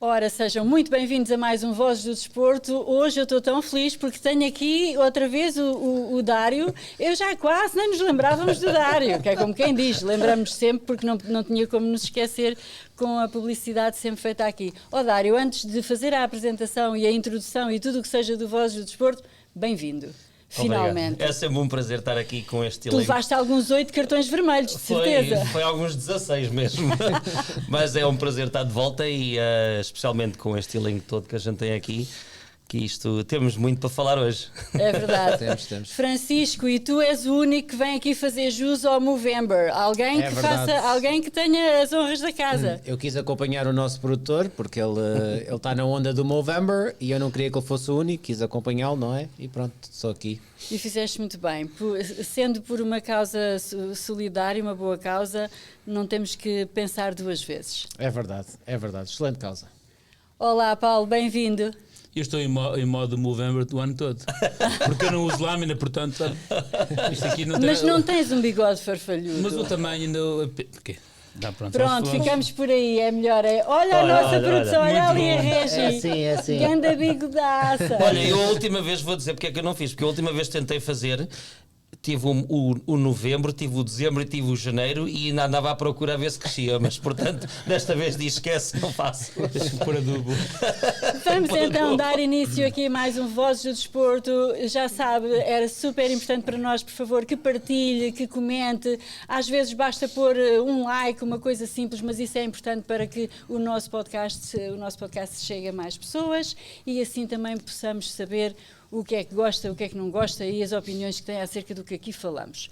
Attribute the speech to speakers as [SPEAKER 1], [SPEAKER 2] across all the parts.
[SPEAKER 1] Ora, sejam muito bem-vindos a mais um Vozes do Desporto. Hoje eu estou tão feliz porque tenho aqui outra vez o Dário. Eu já quase nem nos lembrávamos do Dário, que é como quem diz, lembramos sempre porque não tinha como nos esquecer com a publicidade sempre feita aqui. Dário, antes de fazer a apresentação e a introdução e tudo o que seja do Vozes do Desporto, bem-vindo. Finalmente.
[SPEAKER 2] Obrigado. É sempre um prazer estar aqui com este
[SPEAKER 1] elenco. Tu levaste alguns 8 cartões vermelhos, de certeza.
[SPEAKER 2] Foi alguns 16 mesmo. Mas é um prazer estar de volta e especialmente com este elenco todo que a gente tem aqui, que isto temos muito para falar hoje.
[SPEAKER 1] É verdade.
[SPEAKER 3] temos.
[SPEAKER 1] Francisco, e tu és o único que vem aqui fazer jus ao Movember. Alguém que tenha as honras da casa.
[SPEAKER 3] Eu quis acompanhar o nosso produtor porque ele está na onda do Movember e eu não queria que ele fosse o único, quis acompanhá-lo, não é? E pronto, sou aqui.
[SPEAKER 1] E fizeste muito bem. Sendo por uma causa solidária, uma boa causa, não temos que pensar duas vezes.
[SPEAKER 3] É verdade. Excelente causa.
[SPEAKER 1] Olá, Paulo, bem-vindo.
[SPEAKER 4] Eu estou em modo Movember do ano todo, porque eu não uso lâmina, portanto isto aqui não tem...
[SPEAKER 1] Mas não tens um bigode farfalhudo.
[SPEAKER 4] Mas o tamanho ainda... Porquê?
[SPEAKER 1] Pronto, ficamos por aí, é melhor. Olha a nossa produção, olha ali a Regi.
[SPEAKER 3] É assim.
[SPEAKER 1] Ganda bigodaça.
[SPEAKER 2] Olha, eu a última vez, vou dizer porque é que eu não fiz, porque a última vez tentei fazer... Tive o novembro, tive o dezembro e tive o janeiro e ainda andava à procura a ver se crescia, mas portanto desta vez esquece, não faço.
[SPEAKER 4] Deixa-me pôr adubo.
[SPEAKER 1] Vamos então dar início aqui a mais um Vozes do Desporto. Já sabe, era super importante para nós, por favor, que partilhe, que comente. Às vezes basta pôr um like, uma coisa simples, mas isso é importante para que o nosso podcast chegue a mais pessoas e assim também possamos saber o que é que gosta, o que é que não gosta e as opiniões que tem acerca do que aqui falamos.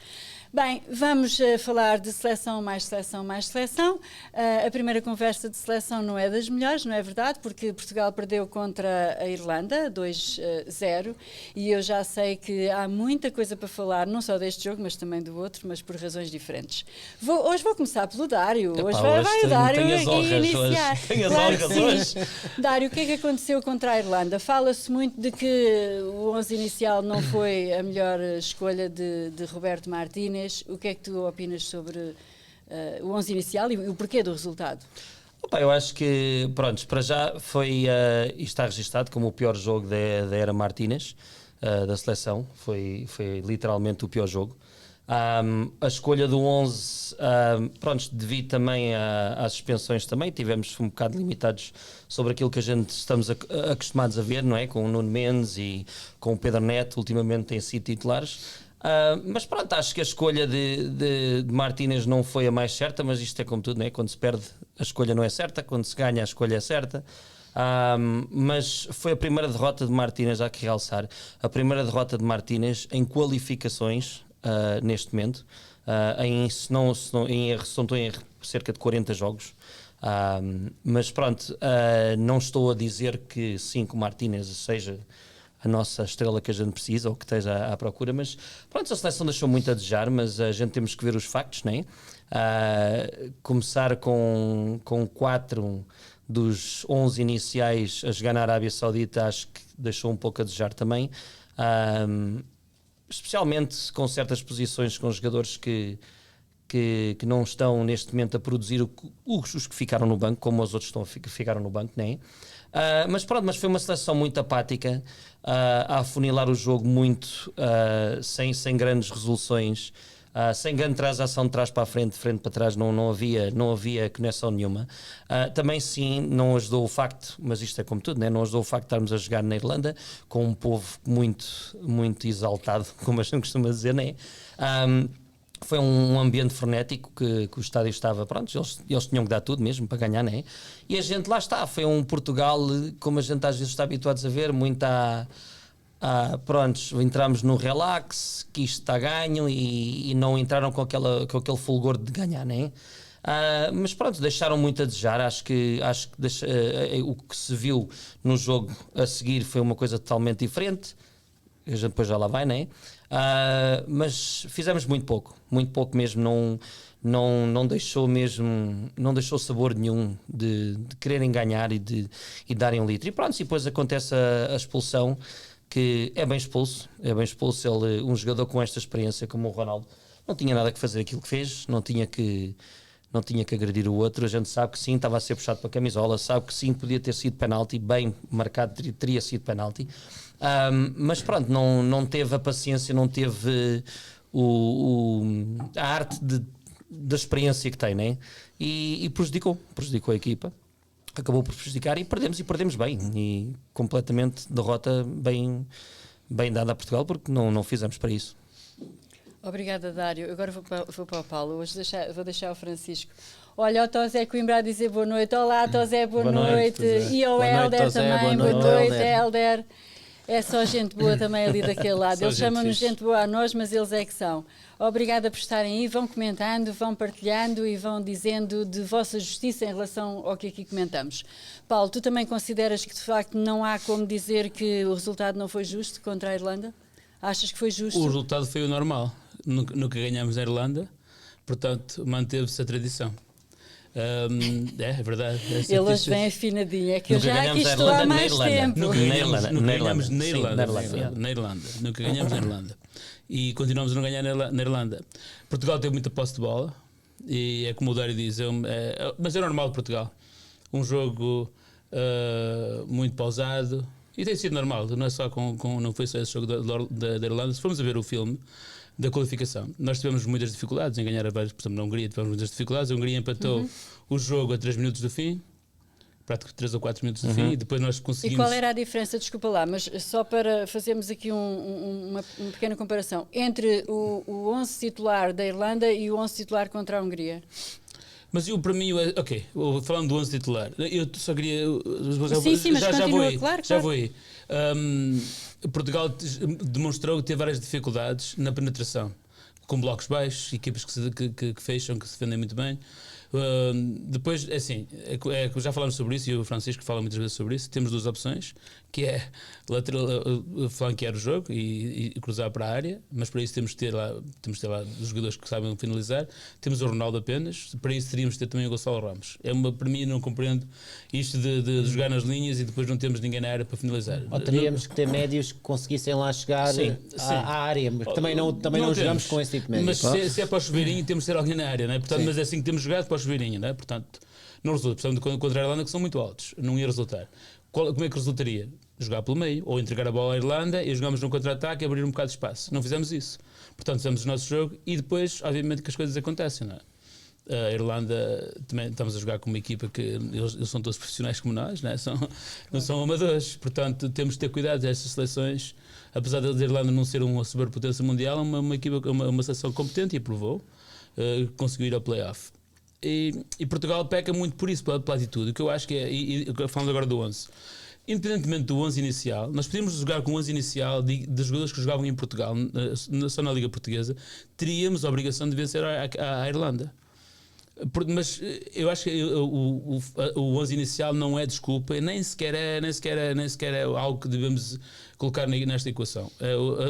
[SPEAKER 1] Bem, vamos falar de seleção mais seleção mais seleção. A primeira conversa de seleção não é das melhores, não é verdade? Porque Portugal perdeu contra a Irlanda, 2-0, e eu já sei que há muita coisa para falar, não só deste jogo, mas também do outro, mas por razões diferentes. Hoje vou começar pelo Dário. Hoje vai o Dário aqui iniciar.
[SPEAKER 2] Tenho as honras hoje.
[SPEAKER 1] Dário, o que é que aconteceu contra a Irlanda? Fala-se muito de que o 11 inicial não foi a melhor escolha de Roberto Martínez. O que é que tu opinas sobre o 11 inicial e o porquê do resultado?
[SPEAKER 2] Eu acho que, pronto, para já foi, isto está registado como o pior jogo da era Martínez, da seleção, foi literalmente o pior jogo. A escolha do 11, pronto, devido também às suspensões também, tivemos um bocado limitados sobre aquilo que a gente estamos acostumados a ver, não é? Com o Nuno Mendes e com o Pedro Neto, ultimamente têm sido titulares. Mas pronto, acho que a escolha de Martínez não foi a mais certa, mas isto é como tudo, não é? Quando se perde a escolha não é certa, quando se ganha a escolha é certa. Mas foi a primeira derrota de Martínez, há que realçar, a primeira derrota de Martínez em qualificações neste momento, se não estou em erro, cerca de 40 jogos. Mas pronto, não estou a dizer que sim, que o Martínez seja a nossa estrela que a gente precisa ou que esteja à procura, mas pronto, a seleção deixou muito a desejar, mas a gente temos que ver os factos, não é? Começar com 4 dos 11 iniciais a jogar na Arábia Saudita, acho que deixou um pouco a desejar também, especialmente com certas posições com jogadores que não estão neste momento a produzir os que ficaram no banco, como os outros que ficaram no banco, não é? Mas pronto, mas foi uma seleção muito apática, a afunilar o jogo muito, sem grandes resoluções, sem grande transação de trás para a frente, de frente para trás, não havia conexão nenhuma. Também sim, não ajudou o facto, mas isto é como tudo, né? Não ajudou o facto de estarmos a jogar na Irlanda, com um povo muito, muito exaltado, como a gente costuma dizer, né? Foi um ambiente frenético que o estádio estava, pronto, eles tinham que dar tudo mesmo para ganhar, né? E a gente lá está, foi um Portugal, como a gente às vezes está habituados a ver, muito prontos, entramos no relax, que isto está ganho e não entraram com aquele fulgor de ganhar, né? Mas pronto, deixaram muito a desejar. Acho que o que se viu no jogo a seguir foi uma coisa totalmente diferente. A gente depois já lá vai, né? Mas fizemos muito pouco mesmo, não deixou sabor nenhum de quererem ganhar e de darem um litro. E pronto, e depois acontece a expulsão, que é bem expulso. Um jogador com esta experiência como o Ronaldo não tinha nada que fazer aquilo que fez, não tinha que não tinha que agredir o outro. A gente sabe que sim, estava a ser puxado para a camisola, sabe que sim, podia ter sido penalti, bem marcado, teria sido penalti. Mas pronto, não teve a paciência, não teve a arte da experiência que tem, né? E prejudicou a equipa. Acabou por prejudicar e perdemos bem. E completamente derrota bem dada a Portugal, porque não fizemos para isso.
[SPEAKER 1] Obrigada, Dário. Agora vou para o Paulo. Hoje vou deixar o Francisco. Olha, o Tosé Coimbra a dizer boa noite. Olá, Tosé, boa noite. E ao Hélder também, boa noite, Hélder. É só gente boa também ali daquele lado. Eles chamam-nos gente boa a nós, mas eles é que são. Obrigada por estarem aí. Vão comentando, vão partilhando e vão dizendo de vossa justiça em relação ao que aqui comentamos. Paulo, tu também consideras que de facto não há como dizer que o resultado não foi justo contra a Irlanda? Achas que foi justo?
[SPEAKER 4] O resultado foi o normal. Nunca ganhámos na Irlanda, portanto manteve-se a tradição. É verdade.
[SPEAKER 1] Ele hoje vem afinadinho, é que eu já aqui estou há mais tempo.
[SPEAKER 4] Nunca ganhámos na Irlanda. Nunca ganhámos na Irlanda. E continuamos a não ganhar na Irlanda. Portugal teve muita posse de bola, e é como o Dário diz, mas é normal de Portugal. Um jogo muito pausado, e tem sido normal, não é só não foi só esse jogo da Irlanda. Se formos a ver o filme da qualificação, nós tivemos muitas dificuldades em ganhar por exemplo, na Hungria tivemos muitas dificuldades. A Hungria empatou o jogo a 3 minutos do fim, praticamente 3 ou 4 minutos do fim, e depois nós conseguimos...
[SPEAKER 1] E qual era a diferença, desculpa lá, mas só para fazermos aqui uma pequena comparação, entre o 11 titular da Irlanda e o 11 titular contra a Hungria?
[SPEAKER 4] Mas para mim, ok, falando do 11 titular, eu só queria...
[SPEAKER 1] Sim, mas continua, claro.
[SPEAKER 4] Já vou aí. Portugal demonstrou que teve várias dificuldades na penetração, com blocos baixos, equipas que fecham, que se defendem muito bem. Depois, assim, já falámos sobre isso, e o Francisco fala muitas vezes sobre isso. Temos duas opções, que é flanquear o jogo e cruzar para a área, mas para isso temos de ter lá os jogadores que sabem finalizar. Temos o Ronaldo apenas, para isso teríamos de ter também o Gonçalo Ramos. Para mim, não compreendo isto de jogar nas linhas e depois não temos ninguém na área para finalizar.
[SPEAKER 3] Ou teríamos que ter médios que conseguissem lá chegar à área, mas também não jogamos com esse tipo de médios.
[SPEAKER 4] Mas se é para o chuveirinho, temos de ter alguém na área, não é? Portanto, mas é assim que temos jogado para o chuveirinho, não é? Portanto, não resulta. Portanto, contra a Irlanda, que são muito altos, não ia resultar. Como é que resultaria? Jogar pelo meio, ou entregar a bola à Irlanda e jogamos num contra-ataque e abrir um bocado de espaço. Não fizemos isso. Portanto, fizemos o nosso jogo e depois, obviamente, que as coisas acontecem, não é? A Irlanda, também estamos a jogar com uma equipa que eles são todos profissionais como nós, não é? Não são amadores. Portanto, temos de ter cuidado destas seleções. Apesar da Irlanda não ser uma superpotência mundial, é uma equipa, uma seleção competente e aprovou, conseguiu ir ao play-off. E Portugal peca muito por isso, pela atitude. O que eu acho que é, falando agora do 11, independentemente do 11 inicial, nós podíamos jogar com o 11 inicial de jogadores que jogavam em Portugal, só na Liga Portuguesa, teríamos a obrigação de vencer a Irlanda. Mas eu acho que o 11 inicial não é desculpa, nem sequer é algo que devemos colocar nesta equação.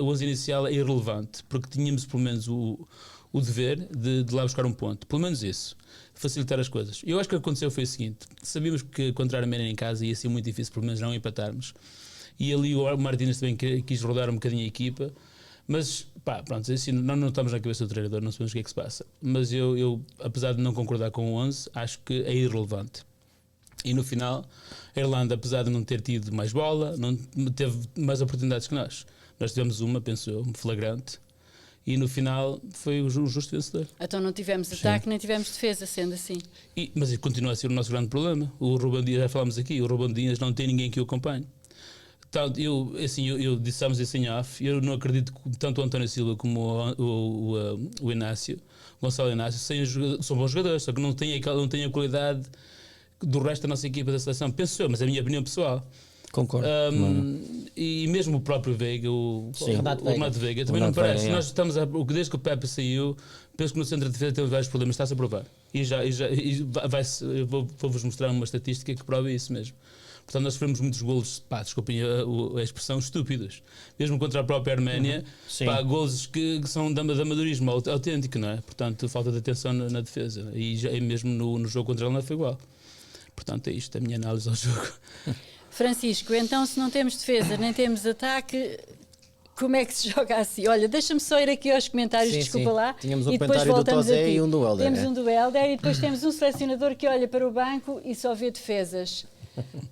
[SPEAKER 4] O 11 inicial é irrelevante, porque tínhamos pelo menos o dever de lá buscar um ponto, pelo menos isso, facilitar as coisas. Eu acho que o que aconteceu foi o seguinte: sabíamos que contra a Arménia em casa ia ser muito difícil, pelo menos não empatarmos, e ali o Martínez também quis rodar um bocadinho a equipa, mas pronto, assim, não estamos na cabeça do treinador, não sabemos o que é que se passa, mas eu apesar de não concordar com o 11, acho que é irrelevante. E no final, a Irlanda, apesar de não ter tido mais bola, não teve mais oportunidades que nós tivemos uma, penso eu, flagrante, e no final foi o justo vencedor.
[SPEAKER 1] Então não tivemos ataque, nem tivemos defesa, sendo assim.
[SPEAKER 4] Mas continua a ser o nosso grande problema. O Ruben Dias, já falámos aqui, o Ruben Dias não tem ninguém que o acompanhe. Então, eu dissemos isso em off, eu não acredito que tanto o António Silva como o Inácio, o Gonçalo Inácio, são bons jogadores, só que não têm a qualidade do resto da nossa equipa da seleção, penso eu, mas é a minha opinião pessoal.
[SPEAKER 2] Concordo.
[SPEAKER 4] E mesmo o próprio Veiga, o Renato Veiga, também não parece. Nós estamos desde que o Pepe saiu, penso que no centro de defesa temos vários problemas, está-se a provar. Vou-vos mostrar uma estatística que prova isso mesmo. Portanto, nós sofremos muitos golos, desculpem a expressão, estúpidos. Mesmo contra a própria Arménia, golos que são de amadorismo autêntico, não é? Portanto, falta de atenção na defesa. E mesmo no jogo contra a Irlanda foi igual. Portanto, é isto, a minha análise ao jogo.
[SPEAKER 1] Francisco, então se não temos defesa nem temos ataque, como é que se joga assim. Olha, deixa-me só ir aqui aos comentários,
[SPEAKER 3] Sim,
[SPEAKER 1] desculpa
[SPEAKER 3] sim.
[SPEAKER 1] lá.
[SPEAKER 3] Tínhamos um
[SPEAKER 1] e depois
[SPEAKER 3] comentário do
[SPEAKER 1] voltamos
[SPEAKER 3] Tozé
[SPEAKER 1] a ti.
[SPEAKER 3] e um do Helder,
[SPEAKER 1] Temos
[SPEAKER 3] é?
[SPEAKER 1] um do Helder e depois temos um selecionador que olha para o banco e só vê defesas.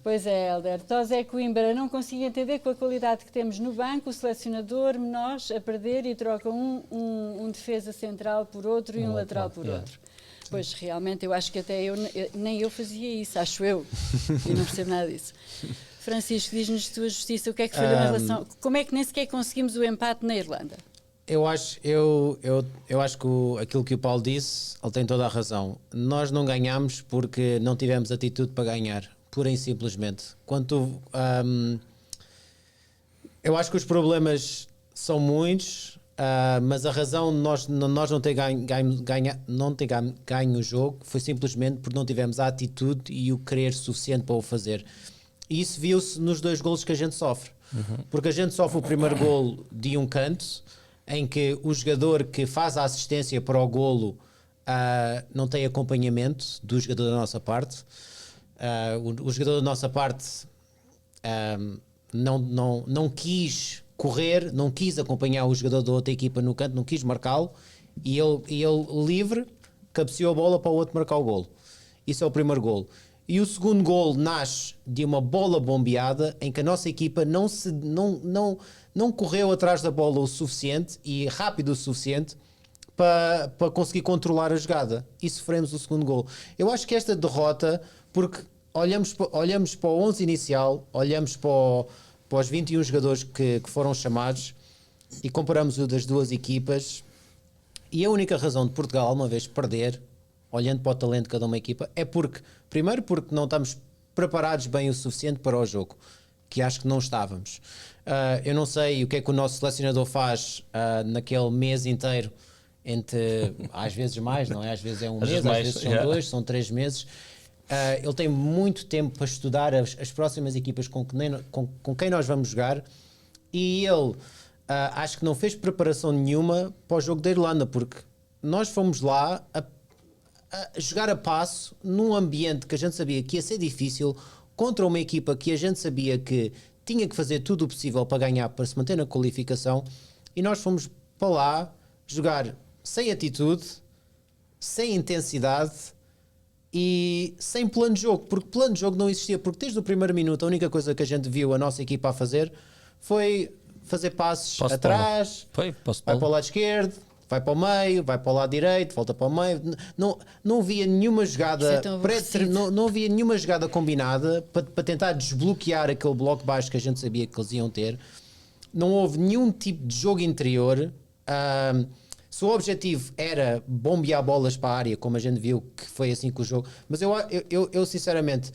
[SPEAKER 1] Pois é, Helder. Tozé Coimbra, não consigo entender com a qualidade que temos no banco, o selecionador, nós a perder e troca um defesa central por outro e um lateral por outro. Pois, realmente, eu acho que até nem eu fazia isso, acho eu. E não percebo nada disso. Francisco, diz-nos tua justiça, o que é que foi em relação... Como é que nem sequer conseguimos o empate na Irlanda?
[SPEAKER 3] Eu acho que aquilo que o Paulo disse, ele tem toda a razão. Nós não ganhamos porque não tivemos atitude para ganhar, pura e simplesmente. Eu acho que os problemas são muitos, mas a razão de nós não ter ganho o jogo foi simplesmente porque não tivemos a atitude e o querer suficiente para o fazer. E isso viu-se nos 2 golos que a gente sofre. Porque a gente sofre o primeiro golo de um canto, em que o jogador que faz a assistência para o golo não tem acompanhamento do jogador da nossa parte. O jogador da nossa parte não quis correr, não quis acompanhar o jogador da outra equipa no canto, não quis marcá-lo, e ele livre, cabeceou a bola para o outro marcar o golo. Isso é o primeiro golo. E o segundo golo nasce de uma bola bombeada em que a nossa equipa não correu atrás da bola o suficiente e rápido o suficiente para conseguir controlar a jogada. E sofremos o segundo golo. Eu acho que esta derrota, porque olhamos para o 11 inicial, olhamos para os 21 jogadores que foram chamados e comparamos o das duas equipas, e a única razão de Portugal alguma vez perder, olhando para o talento de cada uma equipa, é primeiro porque não estamos preparados bem o suficiente para o jogo, que acho que não estávamos. Eu não sei o que é que o nosso selecionador faz naquele mês inteiro, às vezes mais, não é? Às vezes é um mês, às vezes são 2, são 3 meses. Ele tem muito tempo para estudar as próximas equipas com quem nós vamos jogar, e ele acho que não fez preparação nenhuma para o jogo da Irlanda, porque nós fomos lá a jogar a passo num ambiente que a gente sabia que ia ser difícil, contra uma equipa que a gente sabia que tinha que fazer tudo o possível para ganhar, para se manter na qualificação, e nós fomos para lá jogar sem atitude, sem intensidade e sem plano de jogo, porque plano de jogo não existia, porque desde o primeiro minuto a única coisa que a gente viu a nossa equipa a fazer foi fazer passes atrás, vai para o lado esquerdo, vai para o meio, vai para o lado direito, volta para o meio. Não havia nenhuma jogada não havia nenhuma jogada combinada para tentar desbloquear aquele bloco baixo que a gente sabia que eles iam ter. Não houve nenhum tipo de jogo interior. Se o objetivo era bombear bolas para a área, como a gente viu que foi assim com o jogo, mas eu sinceramente,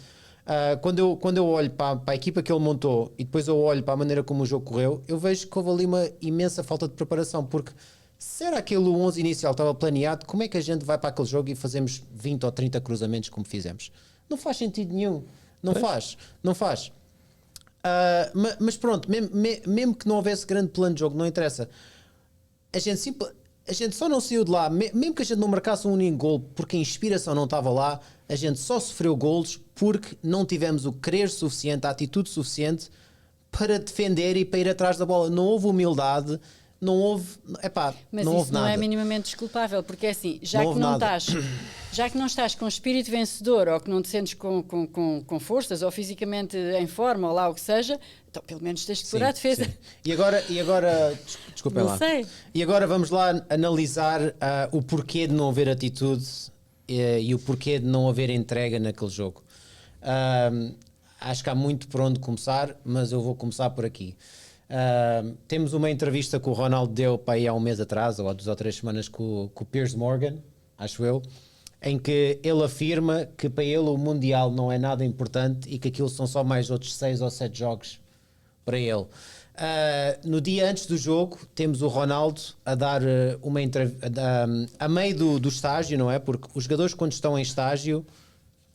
[SPEAKER 3] quando eu olho para a equipa que ele montou e depois eu olho para a maneira como o jogo correu, eu vejo que houve ali uma imensa falta de preparação, porque se era aquele 11 inicial estava planeado, como é que a gente vai para aquele jogo e fazemos 20 ou 30 cruzamentos como fizemos? Não faz sentido nenhum. Não faz. Mas pronto, mesmo que não houvesse grande plano de jogo, não interessa. A gente só não saiu de lá, mesmo que a gente não marcasse um único gol porque a inspiração não estava lá, a gente só sofreu golos porque não tivemos o querer suficiente, a atitude suficiente para defender e para ir atrás da bola. Não houve humildade, não houve,
[SPEAKER 1] mas
[SPEAKER 3] não
[SPEAKER 1] isso
[SPEAKER 3] houve
[SPEAKER 1] não
[SPEAKER 3] nada.
[SPEAKER 1] é minimamente desculpável, porque é assim, já que não estás com espírito vencedor, ou que não te sentes com forças, ou fisicamente em forma, ou lá o que seja, então pelo menos tens que furar a defesa.
[SPEAKER 3] Sim. E agora desculpem
[SPEAKER 1] Não
[SPEAKER 3] lá.
[SPEAKER 1] sei.
[SPEAKER 3] E agora vamos lá analisar o porquê de não haver atitude e o porquê de não haver entrega naquele jogo. Acho que há muito por onde começar, mas eu vou começar por aqui. Temos uma entrevista que o Ronaldo deu para aí há um mês atrás, ou há 2 ou 3 semanas, com o Piers Morgan, acho eu, em que ele afirma que para ele o Mundial não é nada importante e que aquilo são só mais outros 6 ou 7 jogos para ele. No dia antes do jogo temos o Ronaldo a dar uma entrevista a meio do estágio, não é? Porque os jogadores, quando estão em estágio,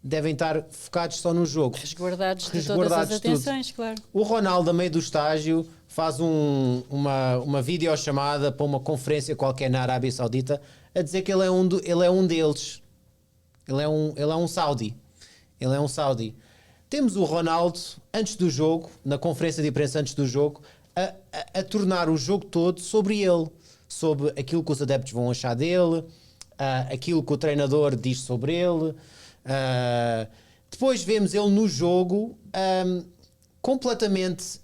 [SPEAKER 3] devem estar focados só no jogo,
[SPEAKER 1] resguardados de todas as atenções, claro.
[SPEAKER 3] O Ronaldo, a meio do estágio, faz uma videochamada para uma conferência qualquer na Arábia Saudita a dizer que ele é um deles. Ele é um Saudi. Ele é um Saudi. Temos o Ronaldo, antes do jogo, na conferência de imprensa antes do jogo, a tornar o jogo todo sobre ele, sobre aquilo que os adeptos vão achar dele, aquilo que o treinador diz sobre ele. Depois vemos ele no jogo completamente.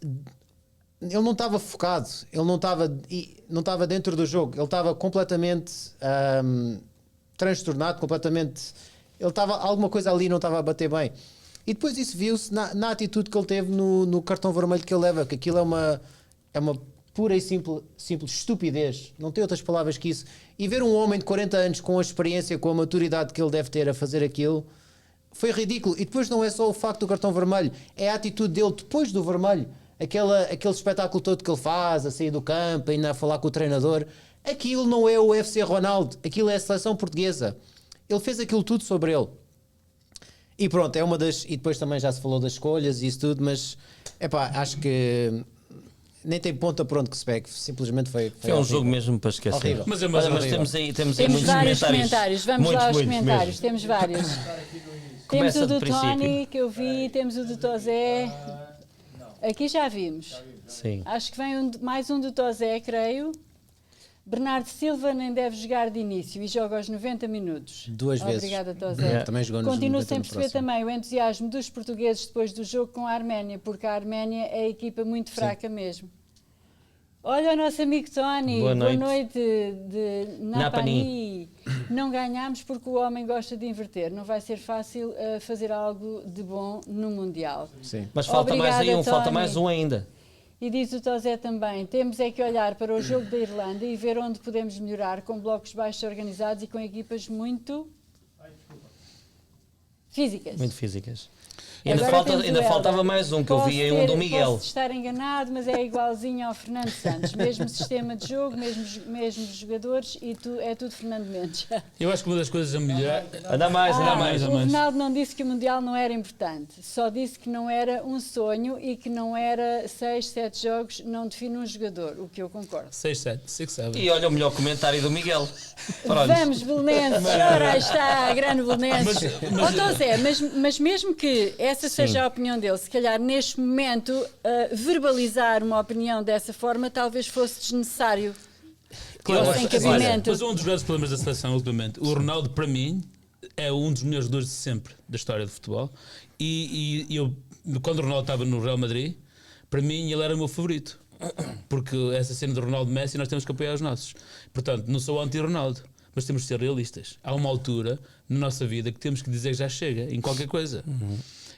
[SPEAKER 3] Ele não estava focado, ele não estava dentro do jogo, ele estava completamente transtornado, completamente. Alguma coisa ali não estava a bater bem. E depois isso viu-se na atitude que ele teve no cartão vermelho que ele leva, que aquilo é uma pura e simples estupidez, não tem outras palavras que isso. E ver um homem de 40 anos com a experiência, com a maturidade que ele deve ter a fazer aquilo, foi ridículo. E depois não é só o facto do cartão vermelho, é a atitude dele depois do vermelho, aquele espetáculo todo que ele faz, a sair do campo, ainda a falar com o treinador. Aquilo não é o FC Ronaldo, aquilo é a seleção portuguesa. Ele fez aquilo tudo sobre ele. E pronto, é uma das. E depois também já se falou das escolhas e isso tudo, mas acho que nem tem ponta por onde que se pegue. Simplesmente foi
[SPEAKER 2] um jogo mesmo para esquecer.
[SPEAKER 3] Horrível.
[SPEAKER 4] Mas
[SPEAKER 2] temos aí
[SPEAKER 1] Temos
[SPEAKER 2] muitos
[SPEAKER 1] vários
[SPEAKER 2] comentários.
[SPEAKER 1] Vamos lá aos
[SPEAKER 2] Muitos
[SPEAKER 1] comentários.
[SPEAKER 2] mesmo.
[SPEAKER 1] Temos vários. Temos
[SPEAKER 2] Começa
[SPEAKER 1] o do
[SPEAKER 2] do princípio.
[SPEAKER 1] Tony, que eu vi, temos o do Tozé. Aqui já vimos.
[SPEAKER 2] Sim.
[SPEAKER 1] Acho que vem mais um do Tozé, creio. Bernardo Silva nem deve jogar de início e joga aos 90 minutos.
[SPEAKER 3] 2 vezes.
[SPEAKER 1] Obrigada, Tozé.
[SPEAKER 3] Também jogou nos
[SPEAKER 1] Continuo
[SPEAKER 3] 90
[SPEAKER 1] sem
[SPEAKER 3] no
[SPEAKER 1] perceber
[SPEAKER 3] próximo.
[SPEAKER 1] também o entusiasmo dos portugueses depois do jogo com a Arménia, porque a Arménia é a equipa muito fraca mesmo. Olha o nosso amigo Tony.
[SPEAKER 2] Boa noite.
[SPEAKER 1] de Napani. Não ganhámos porque o homem gosta de inverter. Não vai ser fácil fazer algo de bom no Mundial.
[SPEAKER 3] Sim.
[SPEAKER 2] Mas falta mais aí
[SPEAKER 1] Obrigada,
[SPEAKER 2] falta
[SPEAKER 1] Tony.
[SPEAKER 2] mais um ainda.
[SPEAKER 1] E diz o Tozé também, temos é que olhar para o jogo da Irlanda e ver onde podemos melhorar com blocos baixos organizados e com equipas muito físicas.
[SPEAKER 2] Muito físicas. E
[SPEAKER 1] Agora temos o
[SPEAKER 2] ainda
[SPEAKER 1] Helder.
[SPEAKER 2] faltava mais um, que eu vi aí, um do Miguel.
[SPEAKER 1] Posso estar enganado, mas é igualzinho ao Fernando Santos. Mesmo sistema de jogo, mesmos jogadores e é tudo Fernando Mendes.
[SPEAKER 4] Eu acho que uma das coisas a melhorar.
[SPEAKER 2] Anda mais, anda mais.
[SPEAKER 1] O Ronaldo não disse que o Mundial não era importante, só disse que não era um sonho e que não era 6, 7 jogos, não define um jogador, o que eu concordo.
[SPEAKER 4] 6, 7, 6, 7.
[SPEAKER 2] E olha o melhor comentário do Miguel. Pronto.
[SPEAKER 1] Vamos, Belenenses, ora aí está, grande Belenenses. Zé, mas mesmo que essa seja a opinião dele, se calhar neste momento verbalizar uma opinião dessa forma talvez fosse desnecessário.
[SPEAKER 4] Claro,
[SPEAKER 1] Sem cabimento.
[SPEAKER 4] mas um dos grandes problemas da seleção ultimamente, o Ronaldo para mim é um dos melhores jogadores de sempre da história do futebol e eu, quando o Ronaldo estava no Real Madrid, para mim ele era o meu favorito, porque essa cena do Ronaldo Messi nós temos que apoiar os nossos. Portanto, não sou anti-Ronaldo, mas temos de ser realistas. Há uma altura na nossa vida que temos que dizer que já chega em qualquer coisa.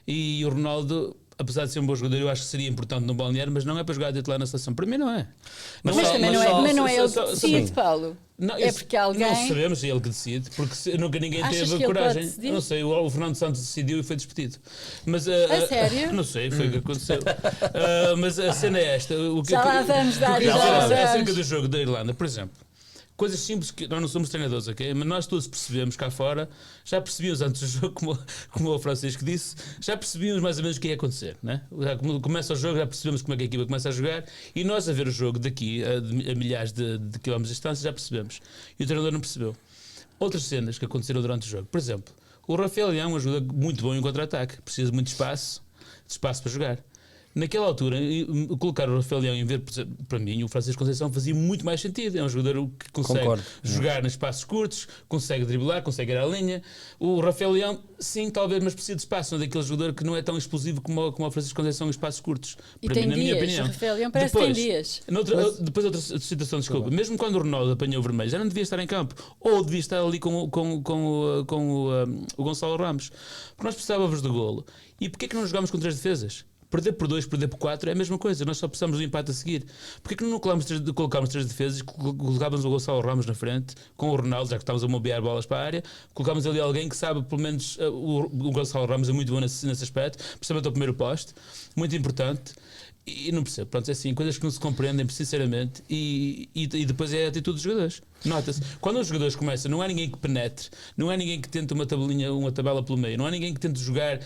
[SPEAKER 4] E o Ronaldo, apesar de ser um bom jogador, eu acho que seria importante no balneário, mas não é para jogar titular na seleção. Para mim não é.
[SPEAKER 1] Mas também não é ele que decide, Paulo.
[SPEAKER 4] Não,
[SPEAKER 1] é porque alguém...
[SPEAKER 4] Não sabemos, é ele que decide, porque nunca ninguém
[SPEAKER 1] Achas
[SPEAKER 4] teve
[SPEAKER 1] que
[SPEAKER 4] a
[SPEAKER 1] ele pode
[SPEAKER 4] coragem.
[SPEAKER 1] decidir?
[SPEAKER 4] Eu não sei, o Fernando Santos decidiu e foi despedido. Mas,
[SPEAKER 1] A sério?
[SPEAKER 4] Não sei, foi o que aconteceu. Mas a cena é esta.
[SPEAKER 1] Já lá vamos dar, já lá vamos.
[SPEAKER 4] Acerca do jogo da Irlanda, por exemplo. Coisas simples que nós não somos treinadores, ok? Mas nós todos percebemos cá fora, já percebíamos antes do jogo, como o Francisco disse, já percebíamos mais ou menos o que ia acontecer, né? Já começa o jogo, já percebemos como é que a equipa começa a jogar e nós a ver o jogo daqui a milhares de quilómetros de distância já percebemos. E o treinador não percebeu. Outras cenas que aconteceram durante o jogo, por exemplo, o Rafael Leão ajuda muito bom em contra-ataque, precisa de muito espaço para jogar. Naquela altura, colocar o Rafael Leão em ver, para mim, o Francisco Conceição fazia muito mais sentido. É um jogador que consegue jogar nos espaços curtos, consegue driblar, consegue ir à linha. O Rafael Leão, sim, talvez, mas precisa de espaço. É daquele jogador que não é tão explosivo como o Francisco Conceição em espaços curtos.
[SPEAKER 1] E
[SPEAKER 4] para
[SPEAKER 1] tem
[SPEAKER 4] mim, na minha
[SPEAKER 1] dias,
[SPEAKER 4] opinião.
[SPEAKER 1] o Rafael Leão parece que tem dias.
[SPEAKER 4] Depois outra situação, desculpa. Mesmo quando o Ronaldo apanhou o vermelho, já não devia estar em campo. Ou devia estar ali com o Gonçalo Ramos. Porque nós precisávamos do golo. E porquê que não jogámos com 3 defesas? Perder por 2, perder por 4 é a mesma coisa. Nós só precisamos do empate a seguir. Porquê que não colocámos 3 defesas, colocávamos o Gonçalo Ramos na frente com o Ronaldo, já que estávamos a mobiar bolas para a área, colocámos ali alguém que sabe, pelo menos o Gonçalo Ramos é muito bom nesse aspecto, principalmente ao primeiro poste, muito importante. E não percebo, pronto, é assim, coisas que não se compreendem sinceramente e depois é a atitude dos jogadores. Nota-se, quando os jogadores começam, não há ninguém que penetre, não há ninguém que tente uma tabela pelo meio, não há ninguém que tente jogar,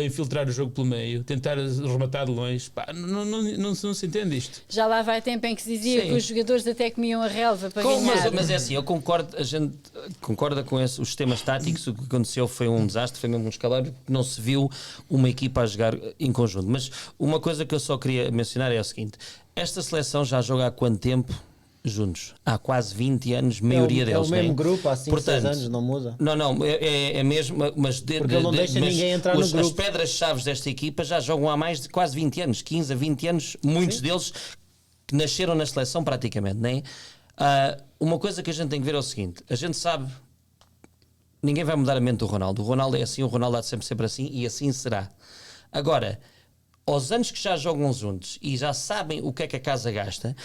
[SPEAKER 4] infiltrar o jogo pelo meio, tentar rematar de longe. Pá, não se entende isto.
[SPEAKER 1] Já lá vai tempo em que se dizia que os jogadores até comiam a relva para ganhar.
[SPEAKER 2] Mas é assim, eu concordo, a gente concorda com os sistemas táticos, o que aconteceu foi um desastre, foi mesmo um escalão, não se viu uma equipa a jogar em conjunto. Mas uma coisa que eu só queria mencionar é o seguinte: esta seleção já joga há quanto tempo juntos? Há quase 20 anos, maioria deles.
[SPEAKER 3] É o mesmo
[SPEAKER 2] né?
[SPEAKER 3] grupo, há 5, 6
[SPEAKER 2] Portanto,
[SPEAKER 3] anos, não muda.
[SPEAKER 2] Não, é mesmo, mas
[SPEAKER 3] Porque ele não deixa ninguém entrar no
[SPEAKER 2] as
[SPEAKER 3] grupo.
[SPEAKER 2] pedras-chave desta equipa já jogam há mais de quase 20 anos, 15 a 20 anos, muitos deles que nasceram na seleção praticamente, né? Uma coisa que a gente tem que ver é o seguinte: a gente sabe, ninguém vai mudar a mente do Ronaldo. O Ronaldo é assim, o Ronaldo há de sempre assim e assim será. Agora, aos anos que já jogam juntos e já sabem o que é que a casa gasta,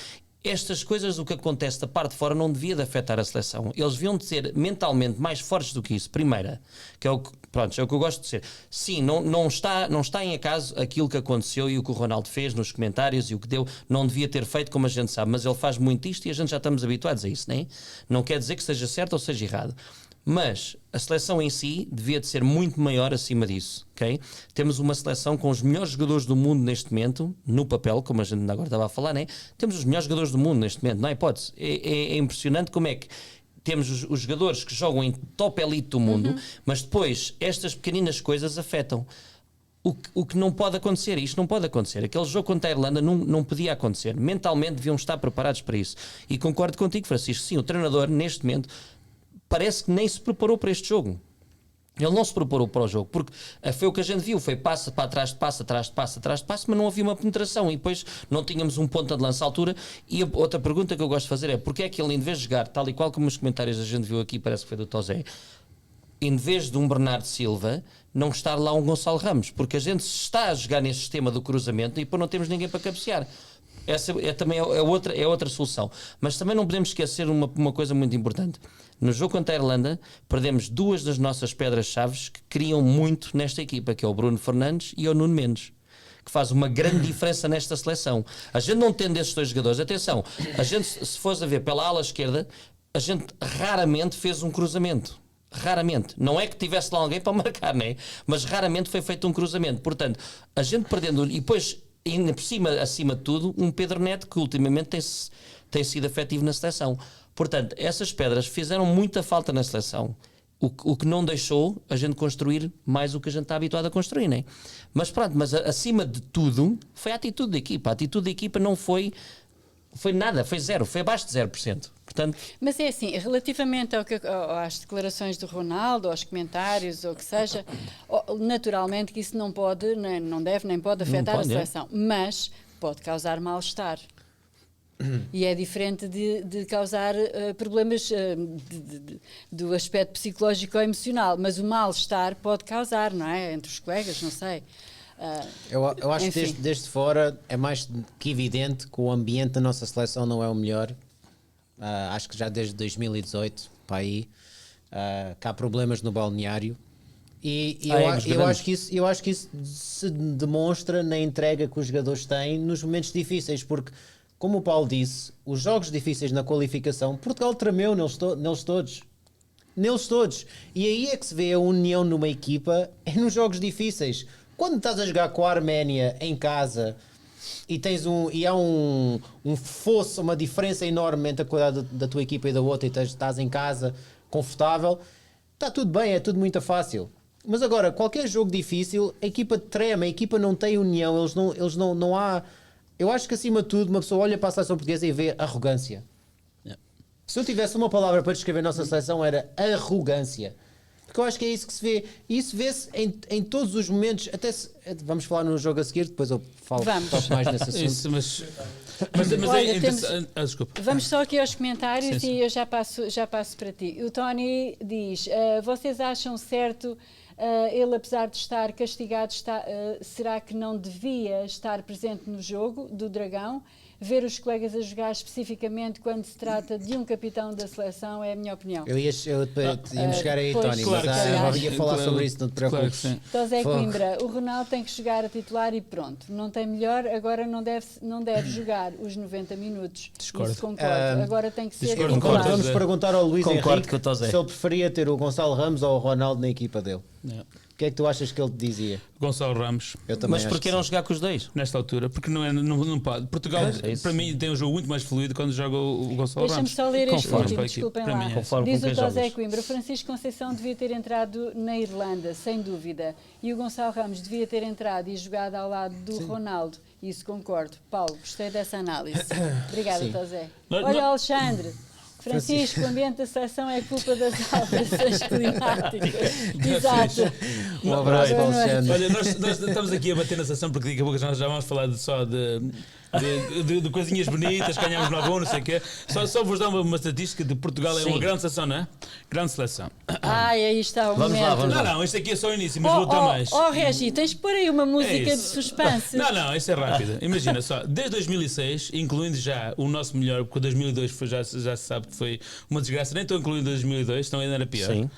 [SPEAKER 2] estas coisas, o que acontece da parte de fora, não devia de afetar a seleção. Eles deviam de ser mentalmente mais fortes do que isso. Primeira, que é o que, pronto, é o que eu gosto de ser. Sim, não está em acaso aquilo que aconteceu e o que o Ronaldo fez nos comentários e o que deu, não devia ter feito, como a gente sabe, mas ele faz muito isto e a gente já estamos habituados a isso, não é? Não quer dizer que seja certo ou seja errado. Mas a seleção em si devia de ser muito maior acima disso, ok? Temos uma seleção com os melhores jogadores do mundo neste momento, no papel, como a gente agora estava a falar, né? Temos os melhores jogadores do mundo neste momento, não há hipótese. É impressionante como é que temos os jogadores que jogam em top elite do mundo, mas depois estas pequeninas coisas afetam. O que não pode acontecer, isto não pode acontecer. Aquele jogo contra a Irlanda não podia acontecer. Mentalmente deviam estar preparados para isso. E concordo contigo, Francisco, sim, o treinador neste momento parece que nem se preparou para este jogo. Ele não se preparou para o jogo, porque foi o que a gente viu, foi passo para trás de passo, atrás de passo, atrás de passo, mas não havia uma penetração e depois não tínhamos um ponta de lança à altura. E a outra pergunta que eu gosto de fazer é, porque é que ele, em vez de jogar, tal e qual como os comentários a gente viu aqui, parece que foi do Tozé, em vez de um Bernardo Silva, não estar lá um Gonçalo Ramos, porque a gente está a jogar nesse sistema do cruzamento e depois não temos ninguém para cabecear. Essa também é outra solução. Mas também não podemos esquecer uma coisa muito importante. No jogo contra a Irlanda, perdemos duas das nossas pedras-chave que criam muito nesta equipa, que é o Bruno Fernandes e o Nuno Mendes, que faz uma grande diferença nesta seleção. A gente não tendo esses dois jogadores, atenção, a gente, se fores a ver pela ala esquerda, a gente raramente fez um cruzamento. Raramente. Não é que tivesse lá alguém para marcar, né? Mas raramente foi feito um cruzamento. Portanto, a gente perdendo... E depois, ainda por cima, acima de tudo, um Pedro Neto que ultimamente tem sido efetivo na seleção. Portanto, essas pedras fizeram muita falta na seleção. O que não deixou a gente construir mais o que a gente está habituado a construir, né? Mas pronto, mas acima de tudo foi a atitude da equipa. A atitude da equipa não foi nada, foi zero, foi abaixo de 0%. Portanto,
[SPEAKER 1] mas é assim, relativamente às declarações do Ronaldo, aos comentários, ou o que seja, naturalmente que isso não pode, não deve, nem pode afetar a seleção, mas pode causar mal-estar. E é diferente de causar problemas do aspecto psicológico ou emocional, mas o mal-estar pode causar, não é? Entre os colegas, não sei.
[SPEAKER 3] Eu acho que desde fora é mais que evidente que o ambiente da nossa seleção não é o melhor. Acho que já desde 2018 para aí que há problemas no balneário e eu acho que isso se demonstra na entrega que os jogadores têm nos momentos difíceis, porque como o Paulo disse, os jogos difíceis na qualificação, Portugal tremeu neles todos. Neles todos. E aí é que se vê a união numa equipa, é nos jogos difíceis. Quando estás a jogar com a Arménia em casa e há um fosso, uma diferença enorme entre a qualidade da tua equipa e da outra, e estás em casa confortável, está tudo bem, é tudo muito fácil. Mas agora, qualquer jogo difícil, a equipa treme, a equipa não tem união, eles não há... Eu acho que acima de tudo uma pessoa olha para a seleção portuguesa e vê arrogância. Se eu tivesse uma palavra para descrever a nossa seleção era arrogância. Porque eu acho que é isso que se vê. E isso vê-se em todos os momentos. Até vamos falar no jogo a seguir, depois eu falo mais nesse assunto.
[SPEAKER 4] Isso, mas
[SPEAKER 1] Olha,
[SPEAKER 4] desculpa.
[SPEAKER 1] Vamos só aqui aos comentários
[SPEAKER 4] sim.
[SPEAKER 1] E eu já passo para ti. O Tony diz, vocês acham certo ele, apesar de estar castigado, será que não devia estar presente no jogo do Dragão? Ver os colegas a jogar especificamente quando se trata de um capitão da seleção é a minha opinião.
[SPEAKER 3] Íamos chegar aí,
[SPEAKER 1] pois,
[SPEAKER 3] Tony,
[SPEAKER 1] claro
[SPEAKER 3] mas ia falar sobre isso, não te preocupes.
[SPEAKER 4] Claro,
[SPEAKER 1] então, Zé Coimbra, o Ronaldo tem que jogar a titular e pronto. Não tem melhor, agora não deve jogar os 90 minutos.
[SPEAKER 4] Discordo.
[SPEAKER 1] Isso concordo. Agora tem que ser
[SPEAKER 4] Discordo.
[SPEAKER 1] titular.
[SPEAKER 3] Vamos perguntar ao Luís Henrique
[SPEAKER 2] com o Tozé.
[SPEAKER 3] se ele preferia ter o Gonçalo Ramos ou o Ronaldo na equipa dele. O que é que tu achas que ele te dizia?
[SPEAKER 4] Gonçalo Ramos.
[SPEAKER 3] Eu também
[SPEAKER 2] mas porquê não jogar com os dois?
[SPEAKER 4] Nesta altura, porque não pode. Portugal, para mim, tem um jogo muito mais fluido quando joga o Gonçalo
[SPEAKER 1] Deixa-me
[SPEAKER 4] Ramos.
[SPEAKER 1] só ler este
[SPEAKER 2] Conforme.
[SPEAKER 1] último, desculpem lá.
[SPEAKER 2] Conforme
[SPEAKER 1] Diz
[SPEAKER 2] com
[SPEAKER 1] o
[SPEAKER 2] quem
[SPEAKER 1] José
[SPEAKER 2] jogas.
[SPEAKER 1] Coimbra, Francisco Conceição devia ter entrado na Irlanda, sem dúvida. E o Gonçalo Ramos devia ter entrado e jogado ao lado do Ronaldo Isso concordo. Paulo, gostei dessa análise. Obrigada,
[SPEAKER 3] Sim.
[SPEAKER 1] José.
[SPEAKER 4] Não-
[SPEAKER 1] Olha,
[SPEAKER 4] não-
[SPEAKER 1] Alexandre. Francisco, o ambiente da seleção é culpa das alterações climáticas. Exato.
[SPEAKER 3] Um abraço para o
[SPEAKER 1] Boa noite.
[SPEAKER 3] Alexandre.
[SPEAKER 4] Olha, nós estamos aqui a bater na sessão porque daqui a pouco já vamos falar só de coisinhas bonitas, ganhamos 9-1, não sei o quê. Só vos dar uma estatística de Portugal, é
[SPEAKER 2] Sim.
[SPEAKER 4] uma grande seleção, não é? Grande seleção.
[SPEAKER 1] Ai, aí está o
[SPEAKER 2] Vamos lá,
[SPEAKER 1] momento.
[SPEAKER 2] vamos lá.
[SPEAKER 4] Não, isto aqui é só o início, mas vou botar mais.
[SPEAKER 1] Regi, tens que pôr aí uma música de
[SPEAKER 4] isso.
[SPEAKER 1] suspense.
[SPEAKER 4] Não, isso é rápido. Imagina só, desde 2006, incluindo já o nosso melhor, porque 2002 já se sabe que foi uma desgraça, nem estou incluindo 2002, então ainda era pior.
[SPEAKER 2] Sim.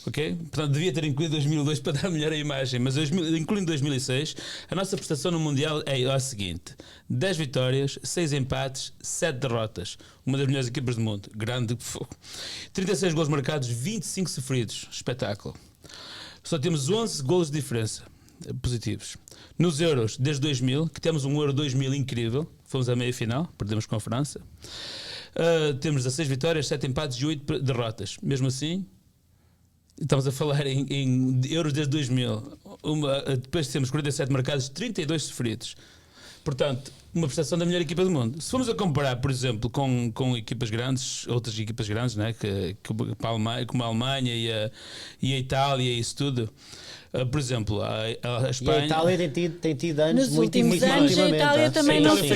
[SPEAKER 4] Ok? Portanto, devia ter incluído 2002 para dar melhor a imagem, mas incluindo 2006, a nossa prestação no Mundial é a seguinte: 10 vitórias, 6 empates, 7 derrotas. Uma das melhores equipas do mundo. Grande fogo. 36 gols marcados, 25 sofridos. Espetáculo. Só temos 11 golos de diferença positivos. Nos Euros, desde 2000, que temos um Euro 2000 incrível, fomos à meia-final, perdemos com a França. Temos 16 vitórias, 7 empates e 8 derrotas. Mesmo assim, estamos a falar em Euros desde 2000. Depois temos 47 marcados, 32 sofridos. Portanto, uma prestação da melhor equipa do mundo. Se formos a comparar, por exemplo, com equipas grandes, outras equipas grandes, né, como a Alemanha e a Itália e isso tudo, por exemplo, a
[SPEAKER 3] E
[SPEAKER 4] Espanha...
[SPEAKER 3] a Itália tem tido anos
[SPEAKER 1] Nos
[SPEAKER 3] muito
[SPEAKER 1] últimos anos, a
[SPEAKER 3] ultimamente,
[SPEAKER 1] Itália
[SPEAKER 3] tá?
[SPEAKER 1] também
[SPEAKER 4] a
[SPEAKER 1] não
[SPEAKER 4] Itália,